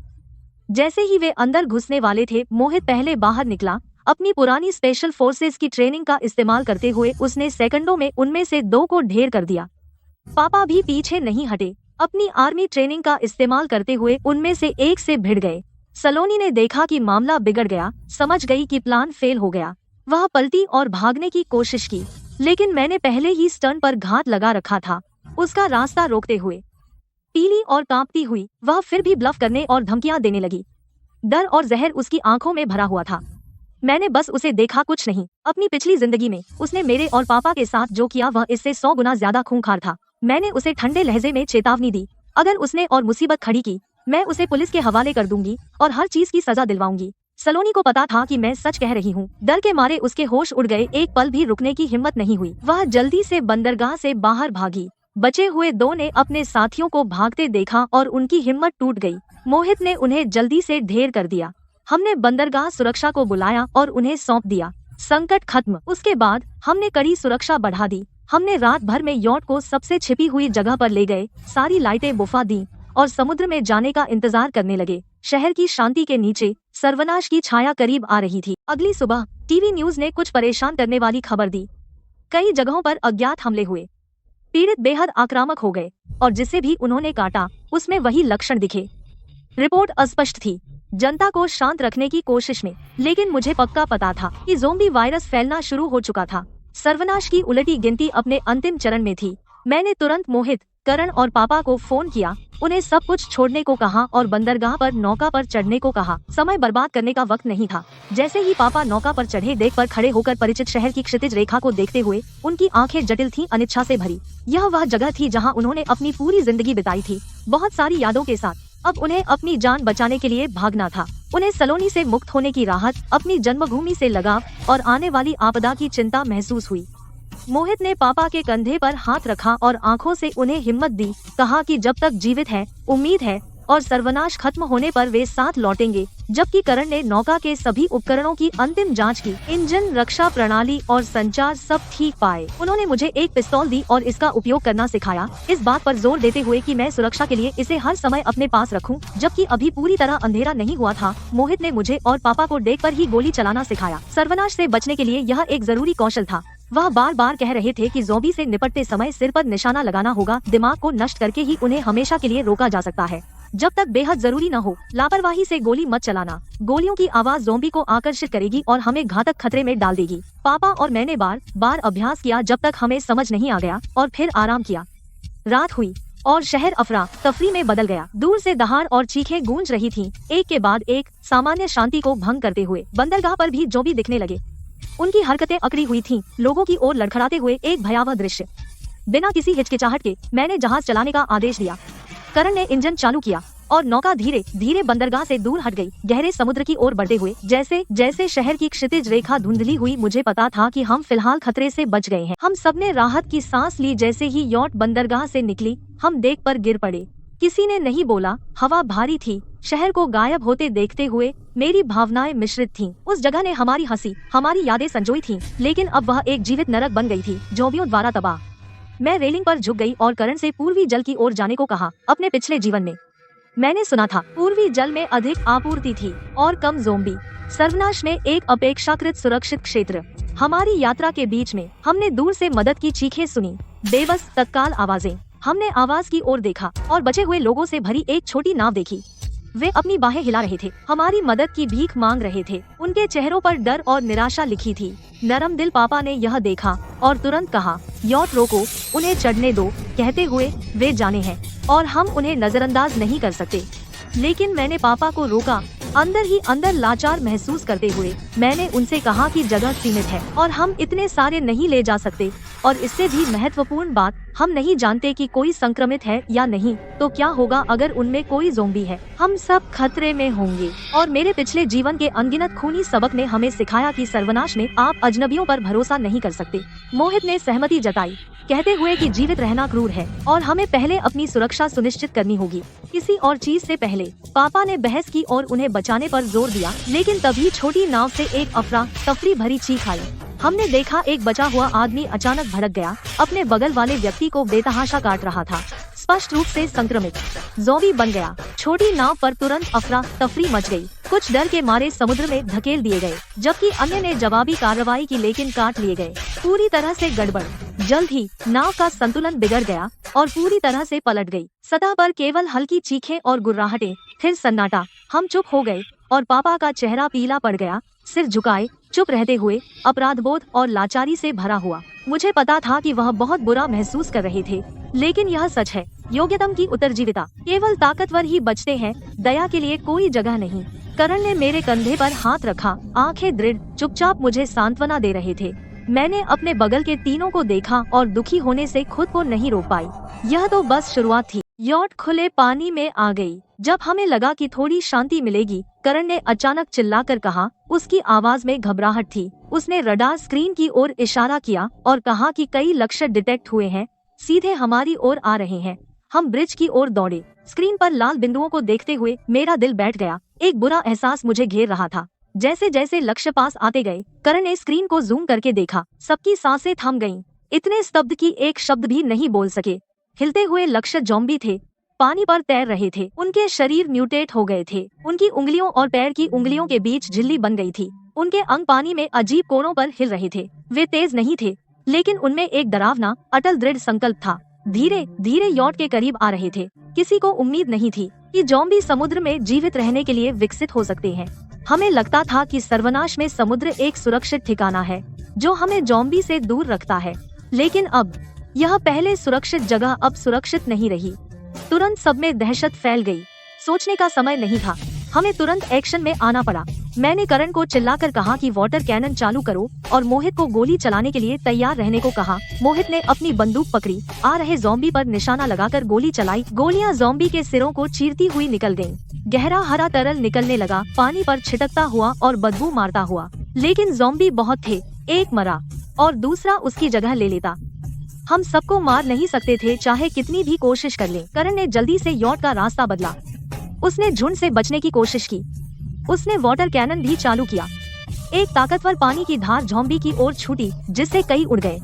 S1: जैसे ही वे अंदर घुसने वाले थे, मोहित पहले बाहर निकला। अपनी पुरानी स्पेशल फोर्सेस की ट्रेनिंग का इस्तेमाल करते हुए उसने सेकंडों में उनमें से 2 को ढेर कर दिया। पापा भी पीछे नहीं हटे, अपनी आर्मी ट्रेनिंग का इस्तेमाल करते हुए उनमें से एक से भिड़ गए। सलोनी ने देखा कि मामला बिगड़ गया, समझ गई कि प्लान फेल हो गया। वह पलटी और भागने की कोशिश की, लेकिन मैंने पहले ही स्टर्न पर घात लगा रखा था। उसका रास्ता रोकते हुए पीली और कांपती हुई वह फिर भी ब्लफ करने और धमकियां देने लगी। डर और जहर उसकी आंखों में भरा हुआ था। मैंने बस उसे देखा, कुछ नहीं। अपनी पिछली जिंदगी में उसने मेरे और पापा के साथ जो किया वह इससे 100 गुना ज्यादा खूंखार था। मैंने उसे ठंडे लहजे में चेतावनी दी, अगर उसने और मुसीबत खड़ी की, मैं उसे पुलिस के हवाले कर दूंगी और हर चीज की सजा दिलवाऊंगी। सलोनी को पता था कि मैं सच कह रही हूँ। डर के मारे उसके होश उड़ गए, एक पल भी रुकने की हिम्मत नहीं हुई। वह जल्दी से बंदरगाह से बाहर भागी। बचे हुए 2 ने अपने साथियों को भागते देखा और उनकी हिम्मत टूट गई। मोहित ने उन्हें जल्दी से ढेर कर दिया। हमने बंदरगाह सुरक्षा को बुलाया और उन्हें सौंप दिया। संकट खत्म। उसके बाद हमने कड़ी सुरक्षा बढ़ा दी। हमने रात भर में यॉट को सबसे छिपी हुई जगह पर ले गए, सारी लाइटें बुफा दी और समुद्र में जाने का इंतजार करने लगे। शहर की शांति के नीचे सर्वनाश की छाया करीब आ रही थी। अगली सुबह टीवी न्यूज ने कुछ परेशान करने वाली खबर दी। कई जगहों पर अज्ञात हमले हुए। पीड़ित बेहद आक्रामक हो गए और जिसे भी उन्होंने काटा उसमें वही लक्षण दिखे। रिपोर्ट अस्पष्ट थी, जनता को शांत रखने की कोशिश में, लेकिन मुझे पक्का पता था कि ज़ोंबी वायरस फैलना शुरू हो चुका था। सर्वनाश की उलटी गिनती अपने अंतिम चरण में थी। मैंने तुरंत मोहित, करण और पापा को फोन किया, उन्हें सब कुछ छोड़ने को कहा और बंदरगाह पर नौका पर चढ़ने को कहा। समय बर्बाद करने का वक्त नहीं था। जैसे ही पापा नौका पर चढ़े, डेक पर खड़े होकर परिचित शहर की क्षितिज रेखा को देखते हुए उनकी आंखें जटिल थीं, अनिच्छा से भरी। यह वह जगह थी जहां उन्होंने अपनी पूरी जिंदगी बिताई थी, बहुत सारी यादों के साथ। अब उन्हें अपनी जान बचाने के लिए भागना था। उन्हें सलोनी से मुक्त होने की राहत, अपनी जन्मभूमि से लगाव और आने वाली आपदा की चिंता महसूस हुई। मोहित ने पापा के कंधे पर हाथ रखा और आंखों से उन्हें हिम्मत दी, कहा कि जब तक जीवित है उम्मीद है और सर्वनाश खत्म होने पर वे साथ लौटेंगे। जबकि करण ने नौका के सभी उपकरणों की अंतिम जांच की, इंजन, रक्षा प्रणाली और संचार सब ठीक पाए। उन्होंने मुझे एक पिस्तौल दी और इसका उपयोग करना सिखाया, इस बात पर जोर देते हुए कि मैं सुरक्षा के लिए इसे हर समय अपने पास रखूं। जबकि अभी पूरी तरह अंधेरा नहीं हुआ था, मोहित ने मुझे और पापा को डेक पर ही गोली चलाना सिखाया। सर्वनाश से बचने के लिए यह एक जरूरी कौशल था। वह बार बार कह रहे थे कि ज़ॉम्बी से निपटते समय सिर पर निशाना लगाना होगा, दिमाग को नष्ट करके ही उन्हें हमेशा के लिए रोका जा सकता है। जब तक बेहद जरूरी न हो, लापरवाही से गोली मत चलाना। गोलियों की आवाज ज़ॉम्बी को आकर्षित करेगी और हमें घातक खतरे में डाल देगी। पापा और मैंने बार बार अभ्यास किया जब तक हमें समझ नहीं आ गया और फिर आराम किया। रात हुई और शहर अफरा तफरी में बदल गया। दूर से दहाड़ और चीखें गूंज रही थीं, एक के बाद एक, सामान्य शांति को भंग करते हुए। बंदरगाह पर भी ज़ॉम्बी दिखने लगे। उनकी हरकतें अकड़ी हुई थीं, लोगों की ओर लड़खड़ाते हुए एक भयावह दृश्य। बिना किसी हिचकिचाहट के मैंने जहाज चलाने का आदेश दिया। करण ने इंजन चालू किया और नौका धीरे धीरे बंदरगाह से दूर हट गई, गहरे समुद्र की ओर बढ़ते हुए। जैसे जैसे शहर की क्षितिज रेखा धुंधली हुई, मुझे पता था कि हम फिलहाल खतरे से बच गए हैं। हम सबने राहत की सांस ली। जैसे ही यॉट बंदरगाह से निकली, हम डेक पर गिर पड़े। किसी ने नहीं बोला। हवा भारी थी। शहर को गायब होते देखते हुए मेरी भावनाएं मिश्रित थीं। उस जगह ने हमारी हंसी, हमारी यादें संजोई थीं, लेकिन अब वह एक जीवित नरक बन गई थी, ज़ॉम्बियों द्वारा तबाह। मैं रेलिंग पर झुक गई और करण से पूर्वी जल की ओर जाने को कहा। अपने पिछले जीवन में मैंने सुना था पूर्वी जल में अधिक आपूर्ति थी और कम ज़ॉम्बी। सर्वनाश में एक अपेक्षाकृत सुरक्षित क्षेत्र। हमारी यात्रा के बीच में हमने दूर से मदद की चीखें सुनी, बेबस तत्काल आवाजें। हमने आवाज की ओर देखा और बचे हुए लोगों से भरी एक छोटी नाव देखी। वे अपनी बाहें हिला रहे थे, हमारी मदद की भीख मांग रहे थे। उनके चेहरों पर डर और निराशा लिखी थी। नरम दिल पापा ने यह देखा और तुरंत कहा, यॉट रोको, उन्हें चढ़ने दो, कहते हुए वे जाने हैं और हम उन्हें नजरअंदाज नहीं कर सकते। लेकिन मैंने पापा को रोका, अंदर ही अंदर लाचार महसूस करते हुए। मैंने उनसे कहा कि जगह सीमित है और हम इतने सारे नहीं ले जा सकते, और इससे भी महत्वपूर्ण बात, हम नहीं जानते कि कोई संक्रमित है या नहीं। तो क्या होगा अगर उनमें कोई ज़ॉम्बी है? हम सब खतरे में होंगे। और मेरे पिछले जीवन के अनगिनत खूनी सबक ने हमें सिखाया कि सर्वनाश में आप अजनबियों पर भरोसा नहीं कर सकते। मोहित ने सहमति जताई, कहते हुए कि जीवित रहना क्रूर है और हमें पहले अपनी सुरक्षा सुनिश्चित करनी होगी, किसी और चीज से पहले। पापा ने बहस की और उन्हें बचाने पर जोर दिया, लेकिन तभी छोटी नाव से एक अफरा तफरी भरी चीख आई। हमने देखा एक बचा हुआ आदमी अचानक भड़क गया, अपने बगल वाले व्यक्ति को बेतहाशा काट रहा था, स्पष्ट रूप से संक्रमित ज़ॉम्बी बन गया। छोटी नाव पर तुरंत अफरा तफरी मच गई। कुछ डर के मारे समुद्र में धकेल दिए गए, जबकि अन्य ने जवाबी कार्रवाई की, लेकिन काट लिए गए। पूरी तरह से गड़बड़। जल्द ही नाव का संतुलन बिगड़ गया और पूरी तरह से पलट गई। सतह पर केवल हल्की चीखें और गुर्राहटें, फिर सन्नाटा। हम चुप हो गए और पापा का चेहरा पीला पड़ गया, सिर झुकाए, चुप रहते हुए, अपराधबोध और लाचारी से भरा हुआ। मुझे पता था कि वह बहुत बुरा महसूस कर रहे थे, लेकिन यह सच है, योग्यतम की उत्तरजीविता। केवल ताकतवर ही बचते हैं, दया के लिए कोई जगह नहीं। करण ने मेरे कंधे पर हाथ रखा, आंखें दृढ़, चुपचाप मुझे सांत्वना दे रहे थे। मैंने अपने बगल के तीनों को देखा और दुखी होने से खुद को नहीं रोक पाई। यह तो बस शुरुआत थी। यॉट खुले पानी में आ गई। जब हमें लगा कि थोड़ी शांति मिलेगी, करण ने अचानक चिल्लाकर कहा, उसकी आवाज में घबराहट थी। उसने रडार स्क्रीन की ओर इशारा किया और कहा कि कई लक्षण डिटेक्ट हुए हैं, सीधे हमारी ओर आ रहे हैं। हम ब्रिज की ओर दौड़े। स्क्रीन पर लाल बिंदुओं को देखते हुए मेरा दिल बैठ गया। एक बुरा एहसास मुझे घेर रहा था। जैसे जैसे लक्ष्य पास आते गए, करण ने स्क्रीन को जूम करके देखा। सबकी सांसें थम गईं, इतने स्तब्ध कि एक शब्द भी नहीं बोल सके। हिलते हुए लक्ष्य ज़ॉम्बी थे, पानी पर तैर रहे थे। उनके शरीर म्यूटेट हो गए थे। उनकी उंगलियों और पैर की उंगलियों के बीच झिल्ली बन गई थी। उनके अंग पानी में अजीब कोणों पर हिल रहे थे। वे तेज नहीं थे, लेकिन उनमें एक डरावना अटल दृढ़ संकल्प था। धीरे धीरे यॉट के करीब आ रहे थे। किसी को उम्मीद नहीं थी कि ज़ॉम्बी समुद्र में जीवित रहने के लिए विकसित हो सकते हैं। हमें लगता था कि सर्वनाश में समुद्र एक सुरक्षित ठिकाना है जो हमें ज़ॉम्बी से दूर रखता है, लेकिन अब यह पहले सुरक्षित जगह अब सुरक्षित नहीं रही। तुरंत सब में दहशत फैल गई। सोचने का समय नहीं था, हमें तुरंत एक्शन में आना पड़ा। मैंने करण को चिल्लाकर कहा कि वाटर कैनन चालू करो और मोहित को गोली चलाने के लिए तैयार रहने को कहा। मोहित ने अपनी बंदूक पकड़ी, आ रहे ज़ॉम्बी पर निशाना लगाकर गोली चलाई। गोलियां ज़ॉम्बी के सिरों को चीरती हुई निकल गईं। गहरा हरा तरल निकलने लगा, पानी पर छिटकता हुआ और बदबू मारता हुआ। लेकिन ज़ॉम्बी बहुत थे, एक मरा और दूसरा उसकी जगह ले लेता। हम सबको मार नहीं सकते थे, चाहे कितनी भी कोशिश कर ले। करण ने जल्दी से यॉट का रास्ता बदला। उसने झुंड से बचने की कोशिश की। उसने वाटर कैनन भी चालू किया। एक ताकतवर पानी की धार ज़ॉम्बी की ओर छूटी, जिससे कई उड़ गए।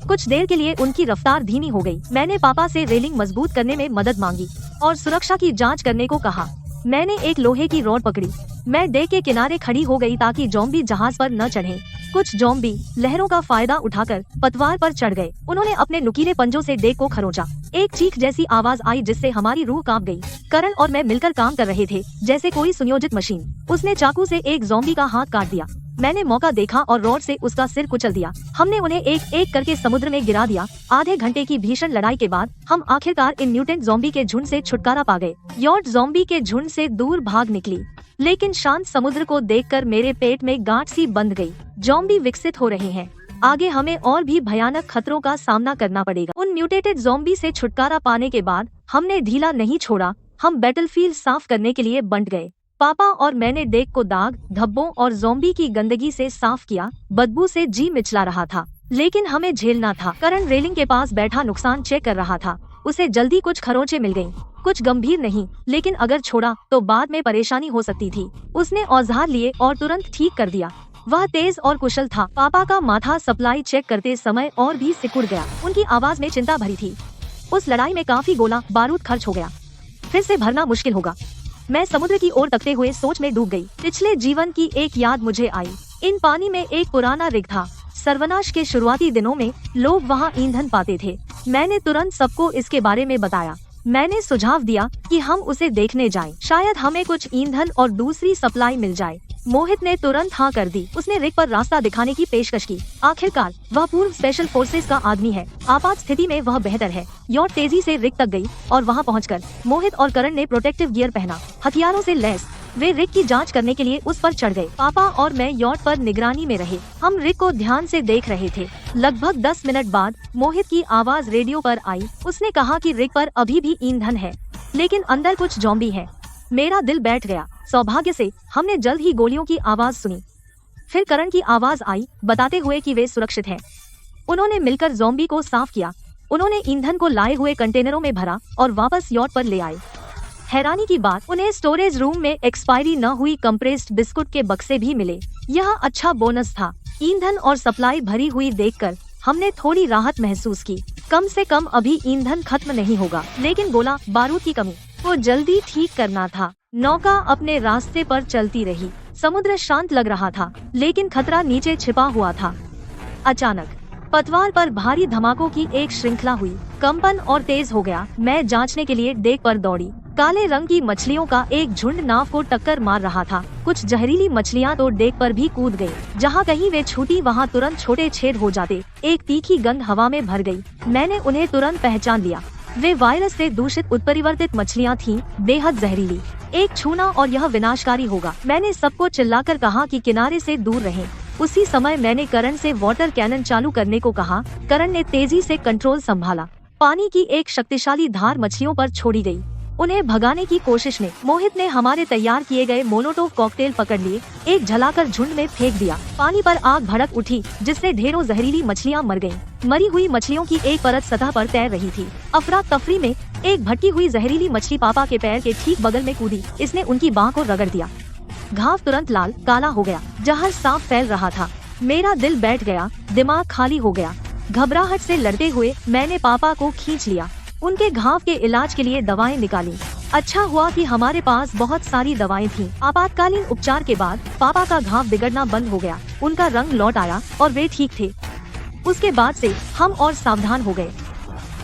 S1: कुछ देर के लिए उनकी रफ्तार धीमी हो गई। मैंने पापा से रेलिंग मजबूत करने में मदद मांगी और सुरक्षा की जांच करने को कहा। मैंने एक लोहे की रॉड पकड़ी। मैं डेक के किनारे खड़ी हो गई ताकि ज़ॉम्बी जहाज पर न चढ़ें। कुछ ज़ॉम्बी लहरों का फायदा उठाकर पतवार पर चढ़ गए। उन्होंने अपने नुकीले पंजों से डेक को खरोंचा। एक चीख जैसी आवाज आई जिससे हमारी रूह कांप गई। करण और मैं मिलकर काम कर रहे थे जैसे कोई सुनियोजित मशीन। उसने चाकू से एक ज़ॉम्बी का हाथ काट दिया। मैंने मौका देखा और रॉड से उसका सिर कुचल दिया। हमने उन्हें एक एक करके समुद्र में गिरा दिया। आधे घंटे की भीषण लड़ाई के बाद हम आखिरकार इन म्यूटेंट ज़ॉम्बी के झुंड से छुटकारा पा गए। यॉट ज़ॉम्बी के झुंड से दूर भाग निकली, लेकिन शांत समुद्र को देखकर मेरे पेट में गांठ सी बंध गई। ज़ॉम्बी विकसित हो रहे हैं, आगे हमें और भी भयानक खतरों का सामना करना पड़ेगा। उन म्यूटेटेड ज़ॉम्बी से छुटकारा पाने के बाद हमने ढीला नहीं छोड़ा। हम बैटलफील्ड साफ करने के लिए बंट गए। पापा और मैंने डेक को दाग, धब्बों और ज़ॉम्बी की गंदगी से साफ किया। बदबू से जी मिचला रहा था, लेकिन हमें झेलना था। करण रेलिंग के पास बैठा नुकसान चेक कर रहा था। उसे जल्दी कुछ खरोंचे मिल गयी। कुछ गंभीर नहीं, लेकिन अगर छोड़ा तो बाद में परेशानी हो सकती थी। उसने औजार लिए और तुरंत ठीक कर दिया। वह तेज और कुशल था। पापा का माथा सप्लाई चेक करते समय और भी सिकुड़ गया। उनकी आवाज में चिंता भरी थी। उस लड़ाई में काफी गोला बारूद खर्च हो गया, फिर से भरना मुश्किल होगा। मैं समुद्र की ओर तकते हुए सोच में डूब गई। पिछले जीवन की एक याद मुझे आई। इन पानी में एक पुराना रिग था। सर्वनाश के शुरुआती दिनों में लोग वहाँ ईंधन पाते थे। मैंने तुरंत सबको इसके बारे में बताया। मैंने सुझाव दिया कि हम उसे देखने जाएं। शायद हमें कुछ ईंधन और दूसरी सप्लाई मिल जाए। मोहित ने तुरंत हाँ कर दी। उसने रिग पर रास्ता दिखाने की पेशकश की। आखिरकार वह पूर्व स्पेशल फोर्सेस का आदमी है। आपात स्थिति में वह बेहतर है। यॉट तेजी से रिग तक गई और वहाँ पहुंचकर मोहित और करण ने प्रोटेक्टिव गियर पहना, हथियारों से लैस। वे रिग की जांच करने के लिए उस पर चढ़ गए। पापा और मैं यॉट पर निगरानी में रहे। हम रिग को ध्यान से देख रहे थे। लगभग 10 मिनट बाद मोहित की आवाज रेडियो पर आई। उसने कहा कि रिग पर अभी भी ईंधन है, लेकिन अंदर कुछ ज़ॉम्बी है। मेरा दिल बैठ गया। सौभाग्य से हमने जल्द ही गोलियों की आवाज सुनी। फिर करण की आवाज आई, बताते हुए कि वे सुरक्षित हैं। उन्होंने मिलकर ज़ॉम्बी को साफ किया। उन्होंने ईंधन को लाए हुए कंटेनरों में भरा और वापस यॉट पर ले आए। हैरानी की बात, उन्हें स्टोरेज रूम में एक्सपायरी न हुई कंप्रेस्ड बिस्कुट के बक्से भी मिले। यह अच्छा बोनस था। ईंधन और सप्लाई भरी हुई देखकर हमने थोड़ी राहत महसूस की। कम से कम अभी ईंधन खत्म नहीं होगा, लेकिन गोला बारूद की कमी को जल्दी ठीक करना था। नौका अपने रास्ते पर चलती रही। समुद्र शांत लग रहा था, लेकिन खतरा नीचे छिपा हुआ था। अचानक पतवार पर भारी धमाकों की एक श्रृंखला हुई। कंपन और तेज हो गया। मैं जांचने के लिए डेक पर दौड़ी। काले रंग की मछलियों का एक झुंड नाव को टक्कर मार रहा था। कुछ जहरीली मछलियां तो डेक पर भी कूद गयी। जहाँ कहीं वे छूटी वहाँ तुरंत छोटे छेद हो जाते। एक तीखी गंध हवा में भर गई। मैंने उन्हें तुरंत पहचान लिया। वे वायरस से दूषित उत्परिवर्तित मछलियां थीं, बेहद जहरीली। एक छूना और यह विनाशकारी होगा। मैंने सबको चिल्लाकर कहा कि किनारे से दूर रहें। उसी समय मैंने करण से वाटर कैनन चालू करने को कहा। करण ने तेजी से कंट्रोल संभाला। पानी की एक शक्तिशाली धार मछलियों पर छोड़ी गई। उन्हें भगाने की कोशिश में मोहित ने हमारे तैयार किए गए मोलोटोव कॉकटेल पकड़ लिए। एक जलाकर झुंड में फेंक दिया। पानी पर आग भड़क उठी, जिससे ढेरों जहरीली मछलियां मर गईं। मरी हुई मछलियों की एक परत सतह पर तैर रही थी। अफरा तफरी में एक भटकी हुई जहरीली मछली पापा के पैर के ठीक बगल में कूदी। इसने उनकी बाह को रगड़ दिया। घाव तुरंत लाल काला हो गया। जहर साफ फैल रहा था। मेरा दिल बैठ गया, दिमाग खाली हो गया। घबराहट से लड़ते हुए मैंने पापा को खींच लिया। उनके घाव के इलाज के लिए दवाएं निकाली। अच्छा हुआ कि हमारे पास बहुत सारी दवाएं थीं। आपातकालीन उपचार के बाद पापा का घाव बिगड़ना बंद हो गया। उनका रंग लौट आया और वे ठीक थे। उसके बाद से हम और सावधान हो गए।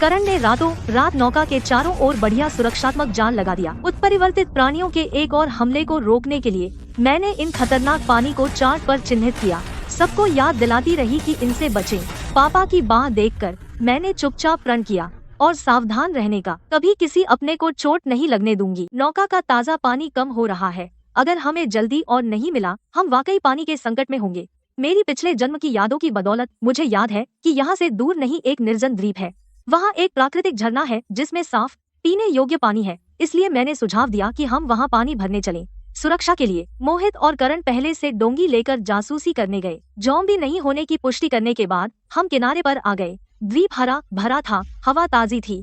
S1: करण ने रातों रात नौका के चारों ओर बढ़िया सुरक्षात्मक जाल लगा दिया। उत्परिवर्तित प्राणियों के एक और हमले को रोकने के लिए मैंने इन खतरनाक पानी को चार्ट पर चिन्हित किया। सबको याद दिलाती रही कि इनसे बचें। पापा की बाह देखकर मैंने चुपचाप प्रण किया और सावधान रहने का, कभी किसी अपने को चोट नहीं लगने दूंगी। नौका का ताज़ा पानी कम हो रहा है। अगर हमें जल्दी और नहीं मिला, हम वाकई पानी के संकट में होंगे। मेरी पिछले जन्म की यादों की बदौलत मुझे याद है कि यहाँ से दूर नहीं एक निर्जन द्वीप है। वहाँ एक प्राकृतिक झरना है जिसमें साफ पीने योग्य पानी है। इसलिए मैंने सुझाव दिया कि हम वहाँ पानी भरने चलें। सुरक्षा के लिए मोहित और करण पहले से डोंगी लेकर जासूसी करने गए। ज़ॉम्बी नहीं होने की पुष्टि करने के बाद हम किनारे पर आ गए। द्वीप हरा भरा था, हवा ताजी थी।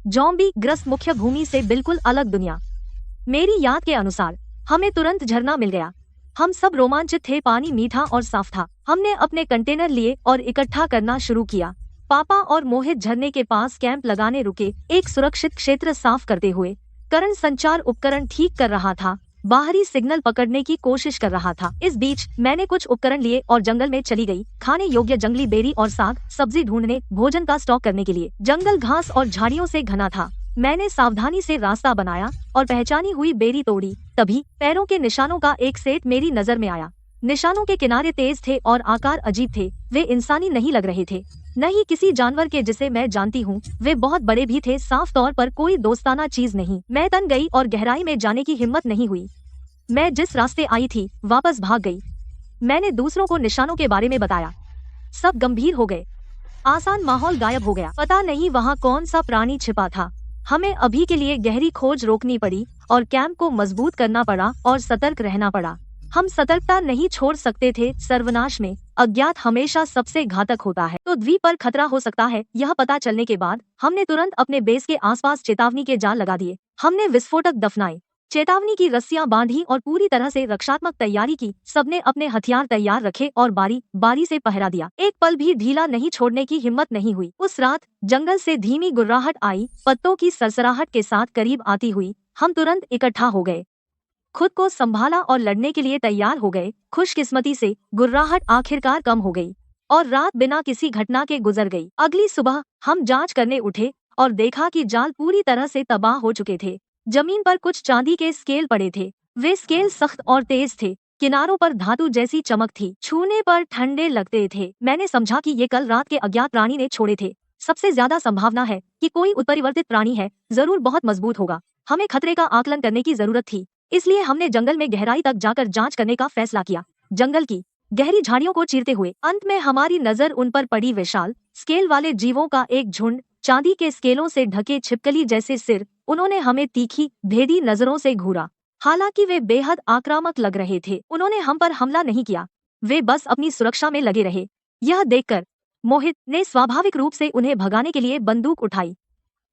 S1: ज़ॉम्बी ग्रस्त मुख्य भूमि से बिल्कुल अलग दुनिया। मेरी याद के अनुसार हमें तुरंत झरना मिल गया। हम सब रोमांचित थे। पानी मीठा और साफ था। हमने अपने कंटेनर लिए और इकट्ठा करना शुरू किया। पापा और मोहित झरने के पास कैंप लगाने रुके, एक सुरक्षित क्षेत्र साफ करते हुए। करण संचार उपकरण ठीक कर रहा था, बाहरी सिग्नल पकड़ने की कोशिश कर रहा था। इस बीच मैंने कुछ उपकरण लिए और जंगल में चली गई, खाने योग्य जंगली बेरी और साग सब्जी ढूंढने, भोजन का स्टॉक करने के लिए। जंगल घास और झाड़ियों से घना था। मैंने सावधानी से रास्ता बनाया और पहचानी हुई बेरी तोड़ी। तभी पैरों के निशानों का एक सेट मेरी नजर में आया। निशानों के किनारे तेज थे और आकार अजीब थे। वे इंसानी नहीं लग रहे थे, न ही किसी जानवर के जिसे मैं जानती हूँ। वे बहुत बड़े भी थे, साफ तौर पर कोई दोस्ताना चीज नहीं। मैं तन गई और गहराई में जाने की हिम्मत नहीं हुई। मैं जिस रास्ते आई थी वापस भाग गई। मैंने दूसरों को निशानों के बारे में बताया। सब गंभीर हो गए। आसान माहौल गायब हो गया। पता नहीं वहाँ कौन सा प्राणी छिपा था। हमें अभी के लिए गहरी खोज रोकनी पड़ी और कैंप को मजबूत करना पड़ा और सतर्क रहना पड़ा। हम सतर्कता नहीं छोड़ सकते थे। सर्वनाश में अज्ञात हमेशा सबसे घातक होता है। तो द्वीप पर खतरा हो सकता है, यह पता चलने के बाद हमने तुरंत अपने बेस के आसपास चेतावनी के जाल लगा दिए। हमने विस्फोटक दफनाए, चेतावनी की रस्सियां बांधी और पूरी तरह से रक्षात्मक तैयारी की। सबने अपने हथियार तैयार रखे और बारी बारी से पहरा दिया। एक पल भी ढीला नहीं छोड़ने की हिम्मत नहीं हुई। उस रात जंगल से धीमी गुर्राहट आई, पत्तों की सरसराहट के साथ करीब आती हुई। हम तुरंत इकट्ठा हो गए, खुद को संभाला और लड़ने के लिए तैयार हो गए। खुशकिस्मती से गुर्राहट आखिरकार कम हो गई और रात बिना किसी घटना के गुजर गई। अगली सुबह हम जांच करने उठे और देखा कि जाल पूरी तरह से तबाह हो चुके थे। जमीन पर कुछ चांदी के स्केल पड़े थे। वे स्केल सख्त और तेज थे, किनारों पर धातु जैसी चमक थी, छूने पर ठंडे लगते थे। मैंने समझा कि ये कल रात के अज्ञात प्राणी ने छोड़े थे। सबसे ज्यादा संभावना है कि कोई उत्परिवर्तित प्राणी है, जरूर बहुत मजबूत होगा। हमें खतरे का आकलन करने की जरूरत थी, इसलिए हमने जंगल में गहराई तक जाकर जांच करने का फैसला किया। जंगल की गहरी झाड़ियों को चीरते हुए अंत में हमारी नजर उन पर पड़ी। विशाल स्केल वाले जीवों का एक झुंड, चांदी के स्केलों से ढके छिपकली जैसे सिर। उन्होंने हमें तीखी भेदी नजरों से घूरा। हालांकि वे बेहद आक्रामक लग रहे थे, उन्होंने हम पर हमला नहीं किया। वे बस अपनी सुरक्षा में लगे रहे। यह देखकर मोहित ने स्वाभाविक रूप से उन्हें भगाने के लिए बंदूक उठाई।